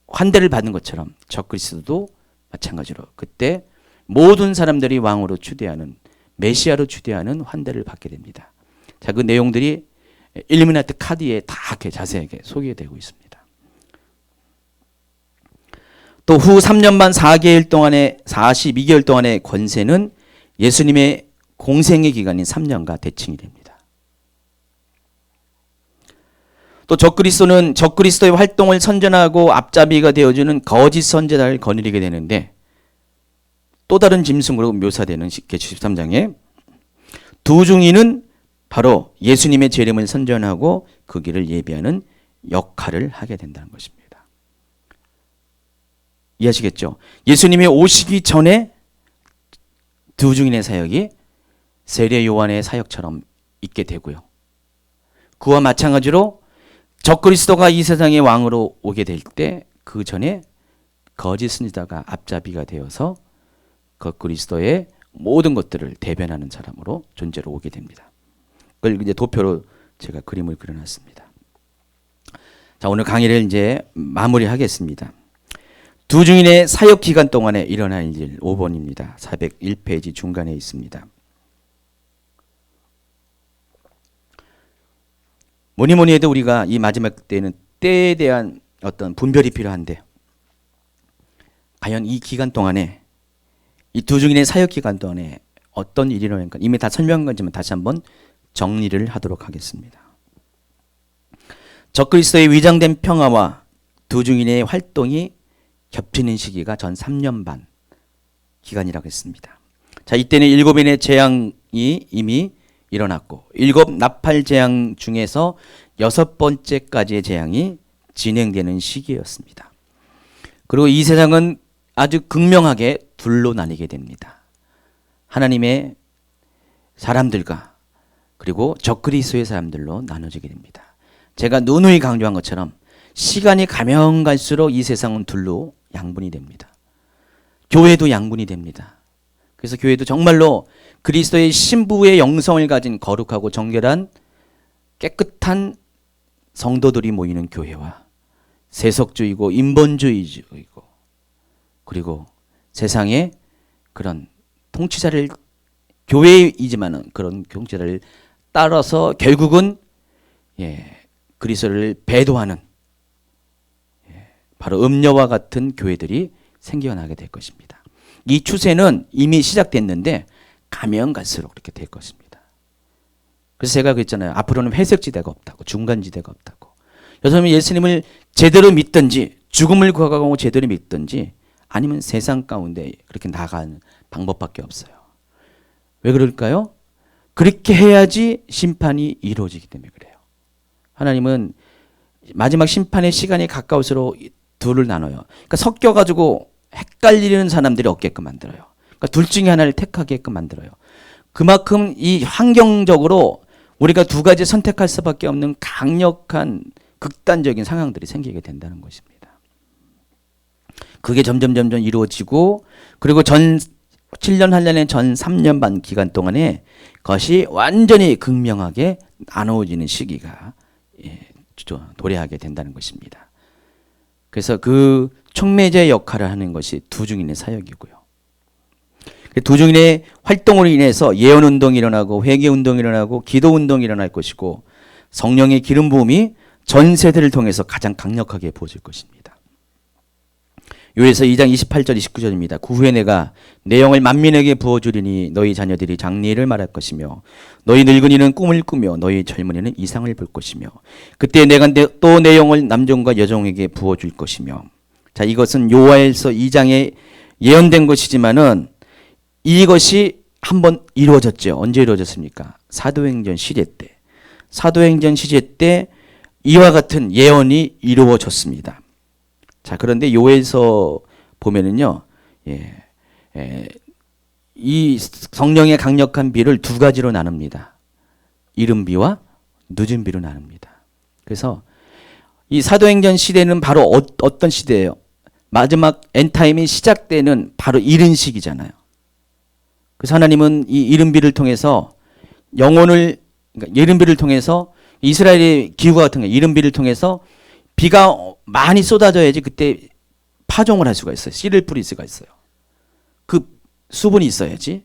환대를 받는 것처럼 적그리스도도 마찬가지로 그때 모든 사람들이 왕으로 추대하는 메시아로 추대하는 환대를 받게 됩니다. 자, 그 내용들이 일루미나티 카드에 다 이렇게 자세하게 소개되고 있습니다. 또 후 3년 반 4개월 동안의 42개월 동안의 권세는 예수님의 공생의 기간인 3년과 대칭이 됩니다. 또 적그리스도는 적그리스도의 활동을 선전하고 앞잡이가 되어주는 거짓 선지자를 거느리게 되는데, 또 다른 짐승으로 묘사되는 계시록 13장에 두 중이는 바로 예수님의 재림을 선전하고 그 길을 예비하는 역할을 하게 된다는 것입니다. 이해하시겠죠? 예수님이 오시기 전에 두 중인의 사역이 세례 요한의 사역처럼 있게 되고요. 그와 마찬가지로 적그리스도가 이 세상의 왕으로 오게 될 때 그 전에 거짓 선지자가 앞잡이가 되어서 적그리스도의 모든 것들을 대변하는 사람으로 존재로 오게 됩니다. 그걸 이제 도표로 제가 그림을 그려놨습니다. 자, 오늘 강의를 이제 마무리하겠습니다. 두 중인의 사역 기간 동안에 일어날 일 5번입니다. 401페이지 중간에 있습니다. 뭐니 해도 우리가 이 마지막 때는 때에 대한 어떤 분별이 필요한데, 과연 이 기간 동안에 이 두 중인의 사역 기간 동안에 어떤 일이 일어날까? 이미 다 설명한 거지만 다시 한번 정리를 하도록 하겠습니다. 적그리스도의 위장된 평화와 두 중인의 활동이 겹치는 시기가 전 3년 반 기간이라고 했습니다. 자, 이때는 7인의 재앙이 이미 일어났고 7 나팔 재앙 중에서 6번째까지의 재앙이 진행되는 시기였습니다. 그리고 이 세상은 아주 극명하게 둘로 나뉘게 됩니다. 하나님의 사람들과 그리고 적그리스도의 사람들로 나눠지게 됩니다. 제가 누누이 강조한 것처럼 시간이 가면 갈수록 이 세상은 둘로 양분이 됩니다. 교회도 양분이 됩니다. 그래서 교회도 정말로 그리스도의 신부의 영성을 가진 거룩하고 정결한 깨끗한 성도들이 모이는 교회와 세속주의고 인본주의이고 그리고 세상의 그런 통치자를 교회이지만은 그런 통치자를 따라서 결국은 그리스도를 배도하는 바로 음녀와 같은 교회들이 생겨나게 될 것입니다. 이 추세는 이미 시작됐는데 가면 갈수록 그렇게 될 것입니다. 그래서 제가 그랬잖아요. 앞으로는 회색지대가 없다고, 중간지대가 없다고. 여러분이 예수님을 제대로 믿든지 죽음을 구하고 제대로 믿든지 아니면 세상 가운데 그렇게 나가는 방법밖에 없어요. 왜 그럴까요? 그렇게 해야지 심판이 이루어지기 때문에 그래요. 하나님은 마지막 심판의 시간이 가까울수록 둘을 나눠요. 그러니까 섞여가지고 헷갈리는 사람들이 없게끔 만들어요. 그러니까 둘 중에 하나를 택하게끔 만들어요. 그만큼 이 환경적으로 우리가 두 가지 선택할 수밖에 없는 강력한 극단적인 상황들이 생기게 된다는 것입니다. 그게 점점 이루어지고 그리고 전 7년 한년의 전 3년 반 기간 동안에 그것이 완전히 극명하게 나누어지는 시기가 도래하게 된다는 것입니다. 그래서 그 촉매제 역할을 하는 것이 두 중인의 사역이고요. 두 중인의 활동으로 인해서 예언운동이 일어나고 회개운동이 일어나고 기도운동이 일어날 것이고 성령의 기름 부음이 전 세대를 통해서 가장 강력하게 부어질 것입니다. 요에서 2장 28절 29절입니다. 그 후에 내가 내 영을 만민에게 부어주리니 너희 자녀들이 장래를 말할 것이며 너희 늙은이는 꿈을 꾸며 너희 젊은이는 이상을 볼 것이며 그때 내가 또 내 영을 남종과 여종에게 부어줄 것이며. 자, 이것은 요하엘서 2장에 예언된 것이지만은 이것이 한번 이루어졌죠. 언제 이루어졌습니까? 사도행전 시대 때. 사도행전 시대 때 이와 같은 예언이 이루어졌습니다. 자, 그런데 요엘서 보면은요, 이 성령의 강력한 비를 두 가지로 나눕니다. 이른 비와 늦은 비로 나눕니다. 그래서 이 사도행전 시대는 바로 어떤 시대예요? 마지막 엔타임이 시작되는 바로 이른 시기잖아요. 그래서 하나님은 이 이른 비를 통해서 영혼을, 그러니까 이른 비를 통해서 이스라엘의 기후가 같은 거, 이른 비를 통해서 비가 많이 쏟아져야지 그때 파종을 할 수가 있어요. 씨를 뿌릴 수가 있어요. 그 수분이 있어야지.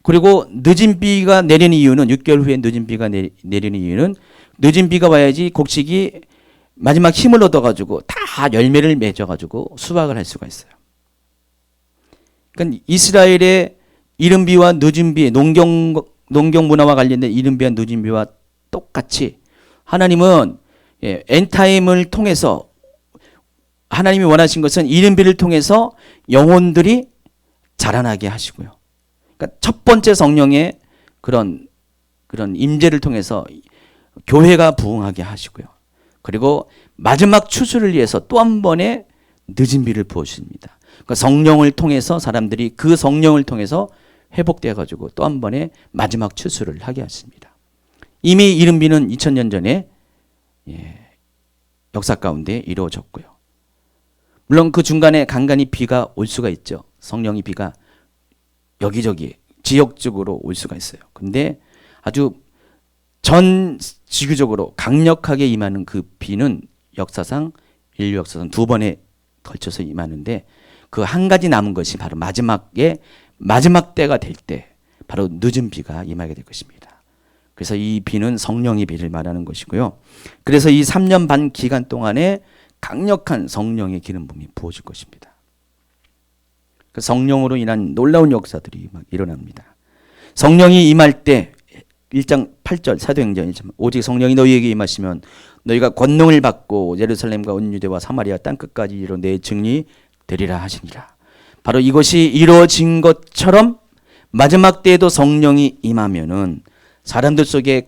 그리고 늦은 비가 내리는 이유는 6개월 후에 늦은 비가 내리는 이유는 늦은 비가 와야지 곡식이 마지막 힘을 얻어가지고 다 열매를 맺어가지고 수확을 할 수가 있어요. 그러니까 이스라엘의 이른 비와 늦은 비, 농경 문화와 관련된 이른 비와 늦은 비와 똑같이 하나님은 엔타임을 통해서 하나님이 원하신 것은 이른비를 통해서 영혼들이 자라나게 하시고요. 그러니까 첫 번째 성령의 그런 임재를 통해서 교회가 부흥하게 하시고요. 그리고 마지막 추수를 위해서 또 한 번의 늦은 비를 부어주십니다. 그러니까 성령을 통해서 사람들이 그 성령을 통해서 회복되어 가지고 또 한 번의 마지막 추수를 하게 하십니다. 이미 이른 비는 2000년 전에 역사 가운데 이루어졌고요. 물론 그 중간에 간간히 비가 올 수가 있죠. 성령의 비가 여기저기 지역적으로 올 수가 있어요. 근데 아주 전 지구적으로 강력하게 임하는 그 비는 역사상 인류 역사상 두 번에 걸쳐서 임하는데 그 한 가지 남은 것이 바로 마지막 때가 될 때 바로 늦은 비가 임하게 될 것입니다. 그래서 이 비는 성령의 비를 말하는 것이고요. 그래서 이 3년 반 기간 동안에 강력한 성령의 기름 부음이 부어질 것입니다. 그 성령으로 인한 놀라운 역사들이 막 일어납니다. 성령이 임할 때 1장 8절 사도행전 1장 오직 성령이 너희에게 임하시면 너희가 권능을 받고 예루살렘과 온 유대와 사마리아 땅끝까지 이르러 내 증인이 되리라 하시니라. 바로 이것이 이루어진 것처럼 마지막 때에도 성령이 임하면은 사람들 속에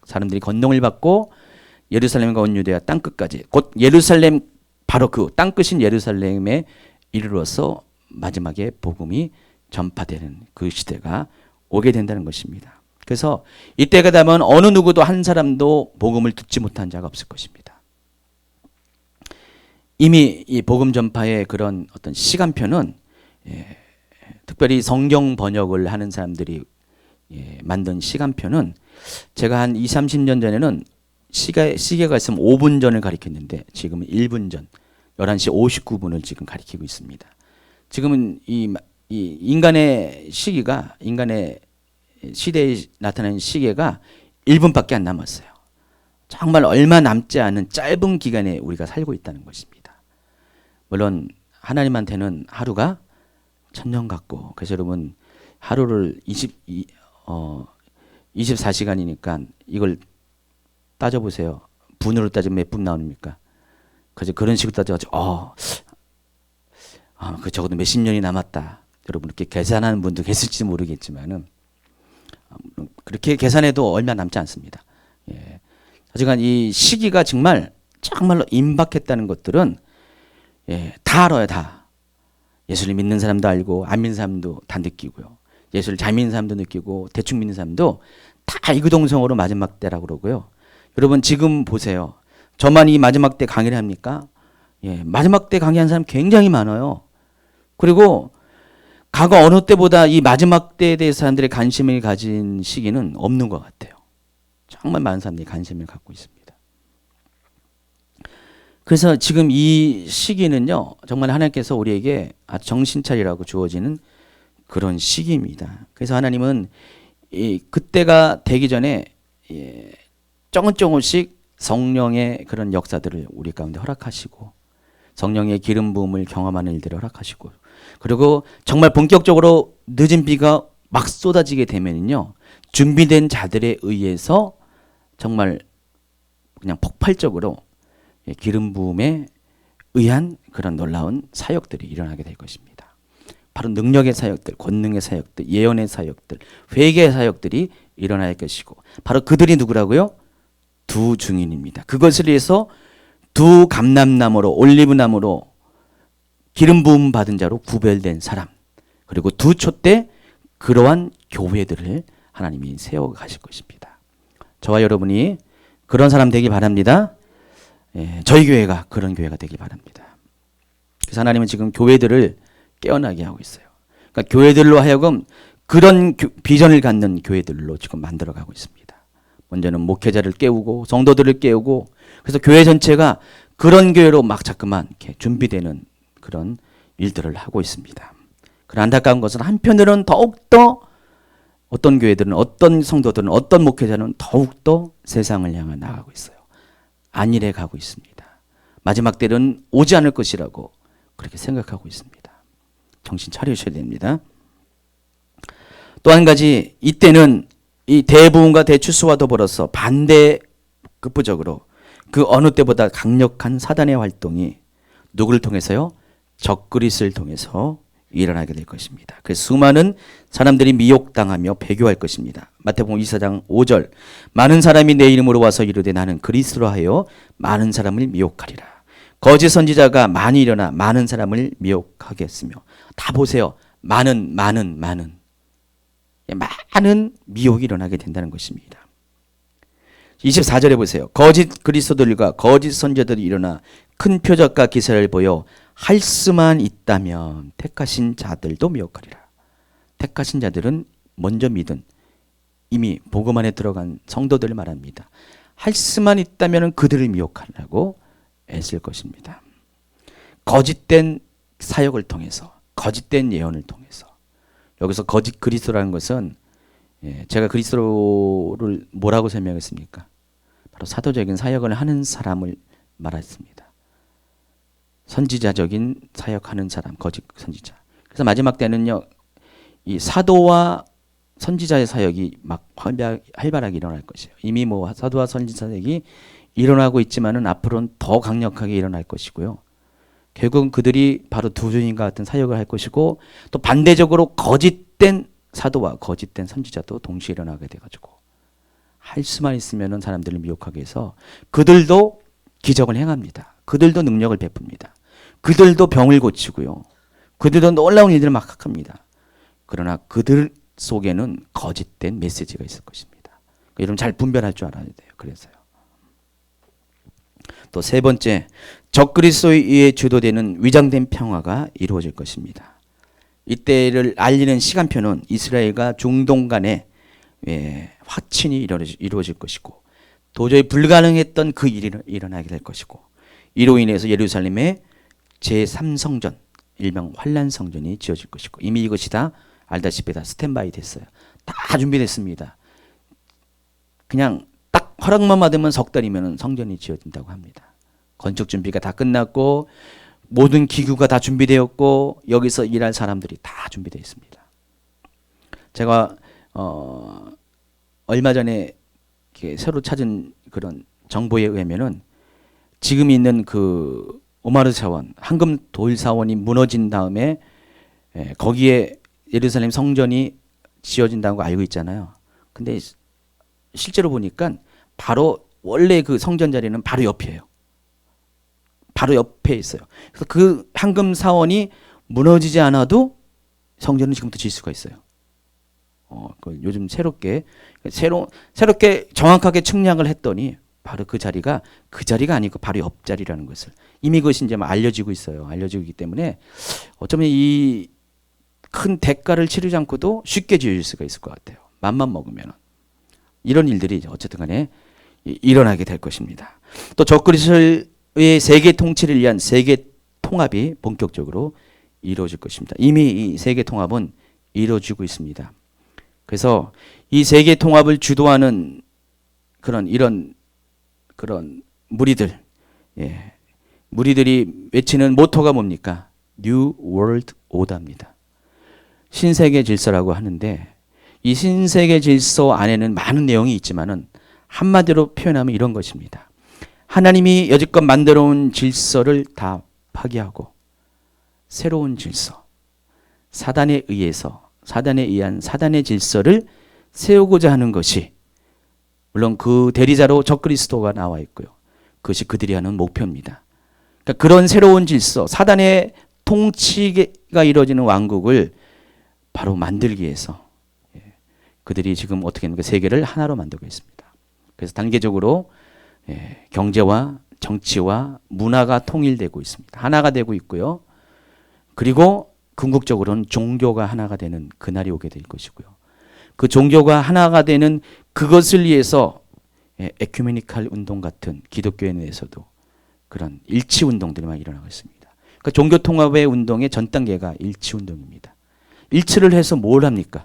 사람들이 권능을 받고 예루살렘과 온 유대와 땅끝까지 곧 예루살렘 바로 그 땅끝인 예루살렘에 이르러서 마지막에 복음이 전파되는 그 시대가 오게 된다는 것입니다. 그래서 이때가 되면 어느 누구도 한 사람도 복음을 듣지 못한 자가 없을 것입니다. 이미 이 복음 전파의 그런 어떤 시간표는 특별히 성경 번역을 하는 사람들이 만든 시간표는 제가 한 20, 30년 전에는 시계가 있으면 5분 전을 가리켰는데 지금은 1분 전 11시 59분을 지금 가리키고 있습니다. 지금은 이 인간의 시기가 인간의 시대에 나타나는 시계가 1분밖에 안 남았어요. 정말 얼마 남지 않은 짧은 기간에 우리가 살고 있다는 것입니다. 물론 하나님한테는 하루가 천년 같고 그래서 여러분 하루를 24시간이니까 이걸 따져보세요. 분으로 따지면 몇 분 나옵니까? 그래서 그런 식으로 따져가지고 그 적어도 몇십 년이 남았다. 여러분 이렇게 계산하는 분도 계실지 모르겠지만은 그렇게 계산해도 얼마 남지 않습니다. 하지만 이 시기가 정말로 임박했다는 것들은 다 알아요. 다. 예수를 믿는 사람도 알고 안 믿는 사람도 다 느끼고요. 예수를 잘 믿는 사람도 느끼고 대충 믿는 사람도 다 이구동성으로 마지막 때라고 그러고요. 여러분 지금 보세요. 저만 이 마지막 때 강의를 합니까? 마지막 때 강의한 사람 굉장히 많아요. 그리고 과거 어느 때보다 이 마지막 때에 대해서 사람들의 관심을 가진 시기는 없는 것 같아요. 정말 많은 사람들이 관심을 갖고 있습니다. 그래서 지금 이 시기는요, 정말 하나님께서 우리에게 정신 차리라고 주어지는 그런 시기입니다. 그래서 하나님은 그때가 되기 전에 조금씩 성령의 그런 역사들을 우리 가운데 허락하시고 성령의 기름 부음을 경험하는 일들을 허락하시고 그리고 정말 본격적으로 늦은 비가 막 쏟아지게 되면요 준비된 자들에 의해서 정말 그냥 폭발적으로 기름 부음에 의한 그런 놀라운 사역들이 일어나게 될 것입니다. 바로 능력의 사역들, 권능의 사역들, 예언의 사역들, 회개의 사역들이 일어날 것이고 바로 그들이 누구라고요? 두 증인입니다. 그것을 위해서 두 감람나무로 올리브나무로 기름 부음 받은 자로 구별된 사람 그리고 두 촛대 그러한 교회들을 하나님이 세워 가실 것입니다. 저와 여러분이 그런 사람 되기 바랍니다. 저희 교회가 그런 교회가 되기 바랍니다. 그래서 하나님은 지금 교회들을 깨어나게 하고 있어요. 그러니까 교회들로 하여금 그런 비전을 갖는 교회들로 지금 만들어가고 있습니다. 먼저는 목회자를 깨우고 성도들을 깨우고 그래서 교회 전체가 그런 교회로 막 자꾸만 이렇게 준비되는 그런 일들을 하고 있습니다. 그런 안타까운 것은 한편으로는 더욱더 어떤 교회들은 어떤 성도들은 어떤 목회자는 더욱더 세상을 향해 나가고 있어요. 안일해 가고 있습니다. 마지막 때는 오지 않을 것이라고 그렇게 생각하고 있습니다. 정신 차리셔야 됩니다. 또 한 가지 이때는 이 대부흥과 대추수와 더불어서 반대 급부적으로 그 어느 때보다 강력한 사단의 활동이 누구를 통해서요? 적그리스를 통해서 일어나게 될 것입니다. 그래서 수많은 사람들이 미혹당하며 배교할 것입니다. 마태복음 24장 5절 많은 사람이 내 이름으로 와서 이르되 나는 그리스도라 하여 많은 사람을 미혹하리라. 거짓 선지자가 많이 일어나 많은 사람을 미혹하겠으며 다 보세요. 많은 미혹이 일어나게 된다는 것입니다. 24절에 보세요. 거짓 그리스도들과 거짓 선지자들이 일어나 큰 표적과 기사를 보여 할 수만 있다면 택하신 자들도 미혹하리라. 택하신 자들은 먼저 믿은 이미 복음 안에 들어간 성도들을 말합니다. 할 수만 있다면 그들을 미혹하려고 애쓸 것입니다. 거짓된 사역을 통해서, 거짓된 예언을 통해서. 여기서 거짓 그리스도라는 것은 제가 그리스도를 뭐라고 설명했습니까? 바로 사도적인 사역을 하는 사람을 말했습니다. 선지자적인 사역하는 사람, 거짓 선지자. 그래서 마지막 때는요, 이 사도와 선지자의 사역이 막 활발하게 일어날 것이에요. 이미 뭐 사도와 선지자 사역이 일어나고 있지만은 앞으로는 더 강력하게 일어날 것이고요. 결국은 그들이 바로 두 주인과 같은 사역을 할 것이고 또 반대적으로 거짓된 사도와 거짓된 선지자도 동시에 일어나게 돼가지고 할 수만 있으면은 사람들을 미혹하게 해서 그들도 기적을 행합니다. 그들도 능력을 베풉니다. 그들도 병을 고치고요. 그들도 놀라운 일들을 막 합니다. 그러나 그들 속에는 거짓된 메시지가 있을 것입니다. 여러분 잘 분별할 줄 알아야 돼요. 그래서요. 또 세 번째, 적그리스도에 의해 주도되는 위장된 평화가 이루어질 것입니다. 이때를 알리는 시간표는 이스라엘과 중동 간에 확친이 이루어질 것이고 도저히 불가능했던 그 일이 일어나게 될 것이고 이로 인해서 예루살렘에 제3성전, 일명 환란성전이 지어질 것이고 이미 이것이 다 알다시피 다 스탠바이 됐어요. 다 준비됐습니다. 그냥 딱 허락만 받으면 석 달이면 성전이 지어진다고 합니다. 건축 준비가 다 끝났고 모든 기구가 다 준비되었고 여기서 일할 사람들이 다 준비되어 있습니다. 제가 얼마 전에 새로 찾은 그런 정보에 의하면은 지금 있는 그 오마르 사원, 황금 돌 사원이 무너진 다음에 거기에 예루살렘 성전이 지어진다고 알고 있잖아요. 근데 실제로 보니까 바로 원래 그 성전 자리는 바로 옆이에요. 바로 옆에 있어요. 그래서 그 황금 사원이 무너지지 않아도 성전은 지금부터 질 수가 있어요. 요즘 새롭게 정확하게 측량을 했더니 바로 그 자리가 아니고 바로 옆자리라는 것을 이미 그것이 이제 알려지고 있어요. 알려지고 있기 때문에 어쩌면 이 큰 대가를 치르지 않고도 쉽게 지어질 수가 있을 것 같아요. 맘만 먹으면 이런 일들이 어쨌든 간에 일어나게 될 것입니다. 또 적그리스도의 세계 통치를 위한 세계 통합이 본격적으로 이루어질 것입니다. 이미 이 세계 통합은 이루어지고 있습니다. 그래서 이 세계 통합을 주도하는 그런 무리들, 무리들이 외치는 모토가 뭡니까? New World Order입니다. 신세계 질서라고 하는데 이 신세계 질서 안에는 많은 내용이 있지만은 한마디로 표현하면 이런 것입니다. 하나님이 여지껏 만들어 온 질서를 다 파괴하고 새로운 질서, 사단에 의한 사단의 질서를 세우고자 하는 것이 물론 그 대리자로 적그리스도가 나와 있고요. 그것이 그들이 하는 목표입니다. 그러니까 그런 새로운 질서, 사단의 통치가 이루어지는 왕국을 바로 만들기 위해서 그들이 지금 어떻게 하는가 세계를 하나로 만들고 있습니다. 그래서 단계적으로 경제와 정치와 문화가 통일되고 있습니다. 하나가 되고 있고요. 그리고 궁극적으로는 종교가 하나가 되는 그날이 오게 될 것이고요. 그 종교가 하나가 되는 그것을 위해서 에큐메니칼 운동 같은 기독교에 대해서도 그런 일치 운동들이 많이 일어나고 있습니다. 그러니까 종교 통합의 운동의 전 단계가 일치 운동입니다. 일치를 해서 뭘 합니까?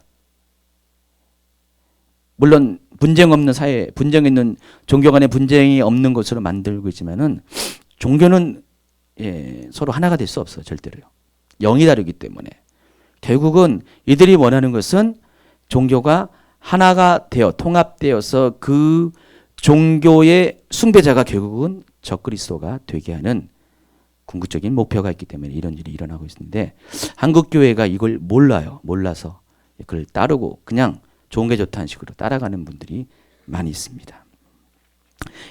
물론 분쟁 없는 사회, 분쟁 있는 종교 간의 분쟁이 없는 것으로 만들고 있지만은 종교는 서로 하나가 될 수 없어요. 절대로요. 영이 다르기 때문에 결국은 이들이 원하는 것은 종교가 하나가 되어 통합되어서 그 종교의 숭배자가 결국은 적그리스도가 되게 하는 궁극적인 목표가 있기 때문에 이런 일이 일어나고 있는데 한국 교회가 이걸 몰라요. 몰라서 그걸 따르고 그냥 좋은 게 좋다는 식으로 따라가는 분들이 많이 있습니다.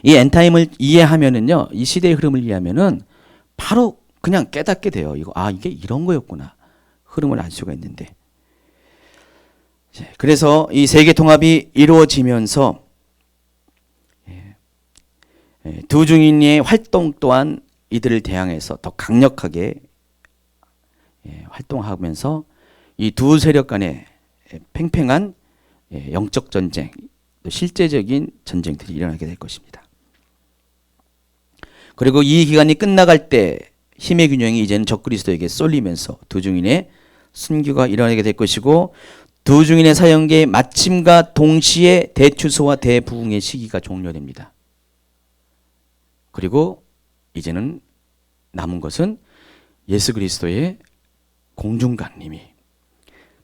이 엔타임을 이해하면은요, 이 시대의 흐름을 이해하면은 바로 그냥 깨닫게 돼요. 이게 이런 거였구나. 흐름을 알 수가 있는데. 그래서 이 세계 통합이 이루어지면서 두 중인의 활동 또한 이들을 대항해서 더 강력하게 활동하면서 이 두 세력 간의 팽팽한 영적 전쟁, 실제적인 전쟁들이 일어나게 될 것입니다. 그리고 이 기간이 끝나갈 때 힘의 균형이 이제는 적그리스도에게 쏠리면서 두 중인의 순교가 일어나게 될 것이고 두 중인의 사형계의 마침과 동시에 대추수와 대부흥의 시기가 종료됩니다. 그리고 이제는 남은 것은 예수 그리스도의 공중강림이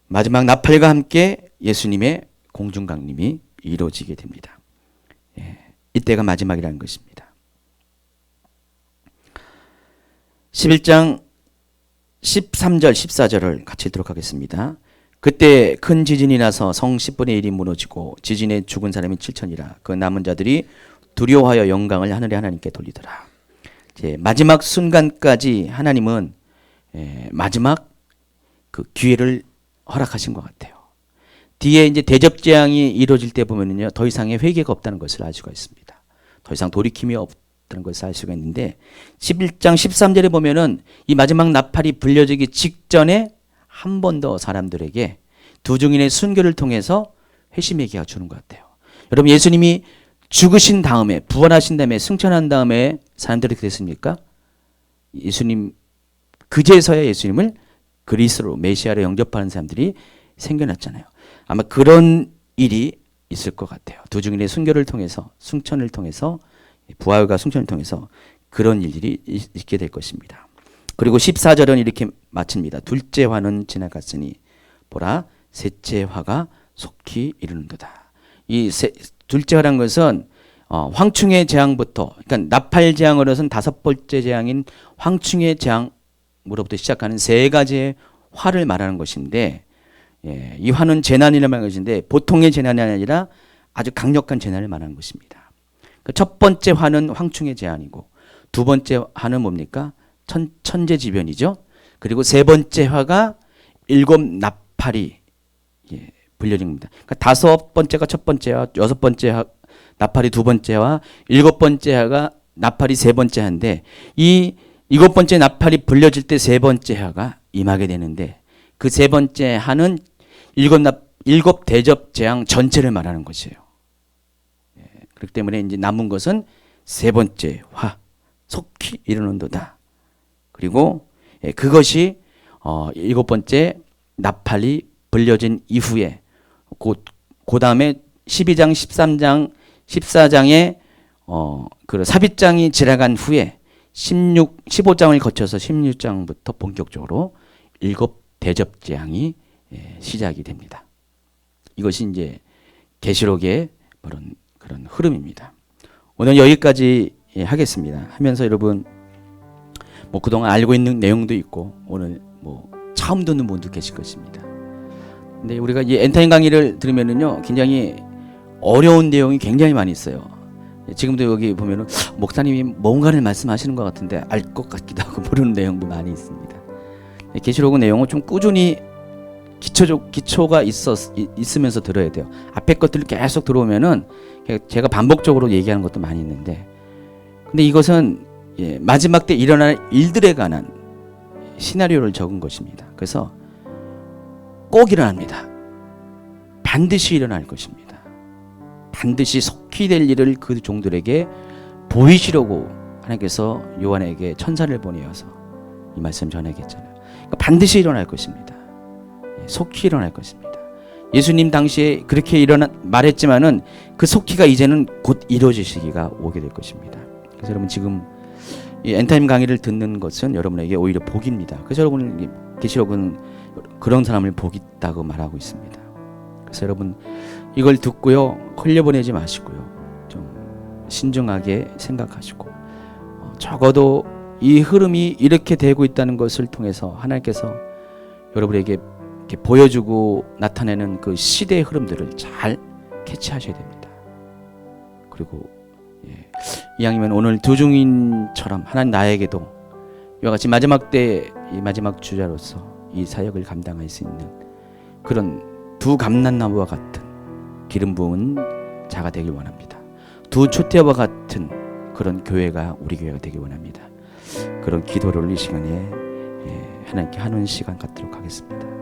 마지막 나팔과 함께 예수님의 공중강림이 이루어지게 됩니다. 이때가 마지막이라는 것입니다. 11장 13절 14절을 같이 읽도록 하겠습니다. 그때 큰 지진이 나서 성 10분의 1이 무너지고 지진에 죽은 사람이 7천이라 그 남은 자들이 두려워하여 영광을 하늘의 하나님께 돌리더라. 마지막 순간까지 하나님은 마지막 그 기회를 허락하신 것 같아요. 뒤에 이제 대접 재앙이 이루어질 때 보면은요, 더 이상의 회개가 없다는 것을 알 수가 있습니다. 더 이상 돌이킴이 없다는 것을 알 수가 있는데 11장 13절에 보면은 이 마지막 나팔이 불려지기 직전에 한 번 더 사람들에게 두 증인의 순교를 통해서 회심의 기회가 주는 것 같아요. 여러분, 예수님이 죽으신 다음에 부활하신 다음에 승천한 다음에 사람들이 어떻게 됐습니까? 예수님 그제서야 예수님을 그리스도로 메시아로 영접하는 사람들이 생겨났잖아요. 아마 그런 일이 있을 것 같아요. 두 증인의 순교를 통해서 승천을 통해서 부활과 승천을 통해서 그런 일들이 있게 될 것입니다. 그리고 14절은 이렇게 마칩니다. 둘째 화는 지나갔으니 보라 셋째 화가 속히 이르는도다. 이 둘째 화란 것은 황충의 재앙부터, 그러니까 나팔 재앙으로서는 다섯 번째 재앙인 황충의 재앙으로부터 시작하는 세 가지의 화를 말하는 것인데, 이 화는 재난이라는 말하는 것인데 보통의 재난이 아니라 아주 강력한 재난을 말하는 것입니다. 첫 번째 화는 황충의 재앙이고 두 번째 화는 뭡니까? 천재지변이죠. 그리고 세 번째 화가 일곱 나팔이 불려진 겁니다. 그러니까 다섯 번째가 첫 번째와 여섯 번째 나팔이 두 번째와 일곱 번째 화가 나팔이 세 번째 화인데 이 일곱 번째 나팔이 불려질 때 세 번째 화가 임하게 되는데 그 세 번째 화는 일곱 대접 재앙 전체를 말하는 것이에요. 그렇기 때문에 이제 남은 것은 세 번째 화 속히 이르는도다. 그리고 그것이 일곱 번째 나팔이 불려진 이후에 그 다음에 12장, 13장, 14장에 그 삽입장이 지나간 후에 15장을 거쳐서 16장부터 본격적으로 일곱 대접 재앙이 시작이 됩니다. 이것이 이제 계시록의 그런 흐름입니다. 오늘 여기까지 하겠습니다. 하면서 여러분 뭐 그동안 알고 있는 내용도 있고 오늘 뭐 처음 듣는 분도 계실 것입니다. 근데 우리가 이 엔타임 강의를 들으면은요 굉장히 어려운 내용이 굉장히 많이 있어요. 지금도 여기 보면은 목사님이 뭔가를 말씀하시는 것 같은데 알 것 같기도 하고 모르는 내용도 많이 있습니다. 계시록의 내용은 좀 꾸준히 기초가 있으면서 들어야 돼요. 앞에 것들을 계속 들어오면은 제가 반복적으로 얘기하는 것도 많이 있는데, 근데 이것은 마지막 때 일어날 일들에 관한 시나리오를 적은 것입니다. 그래서 꼭 일어납니다. 반드시 일어날 것입니다. 반드시 속히 될 일을 그 종들에게 보이시려고 하나님께서 요한에게 천사를 보내어서 이 말씀 전하겠잖아요. 그러니까 반드시 일어날 것입니다. 속히 일어날 것입니다. 예수님 당시에 그렇게 말했지만은 그 속히가 이제는 곧 이루어질 시기가 오게 될 것입니다. 그래서 여러분 지금 이 엔타임 강의를 듣는 것은 여러분에게 오히려 복입니다. 그래서 여러분 계시록은 그런 사람을 복 있다고 말하고 있습니다. 그래서 여러분 이걸 듣고요, 흘려보내지 마시고요, 좀 신중하게 생각하시고, 적어도 이 흐름이 이렇게 되고 있다는 것을 통해서 하나님께서 여러분에게 이렇게 보여주고 나타내는 그 시대의 흐름들을 잘 캐치하셔야 됩니다. 그리고 이왕이면 오늘 두 증인처럼 하나님 나에게도 이와 같이 마지막 때 이 마지막 주자로서 이 사역을 감당할 수 있는 그런 두 감람나무와 같은 기름 부은 자가 되길 원합니다. 두 초대와 같은 그런 교회가 우리 교회가 되길 원합니다. 그런 기도를 이 시간에 하나님께 하는 시간 갖도록 하겠습니다.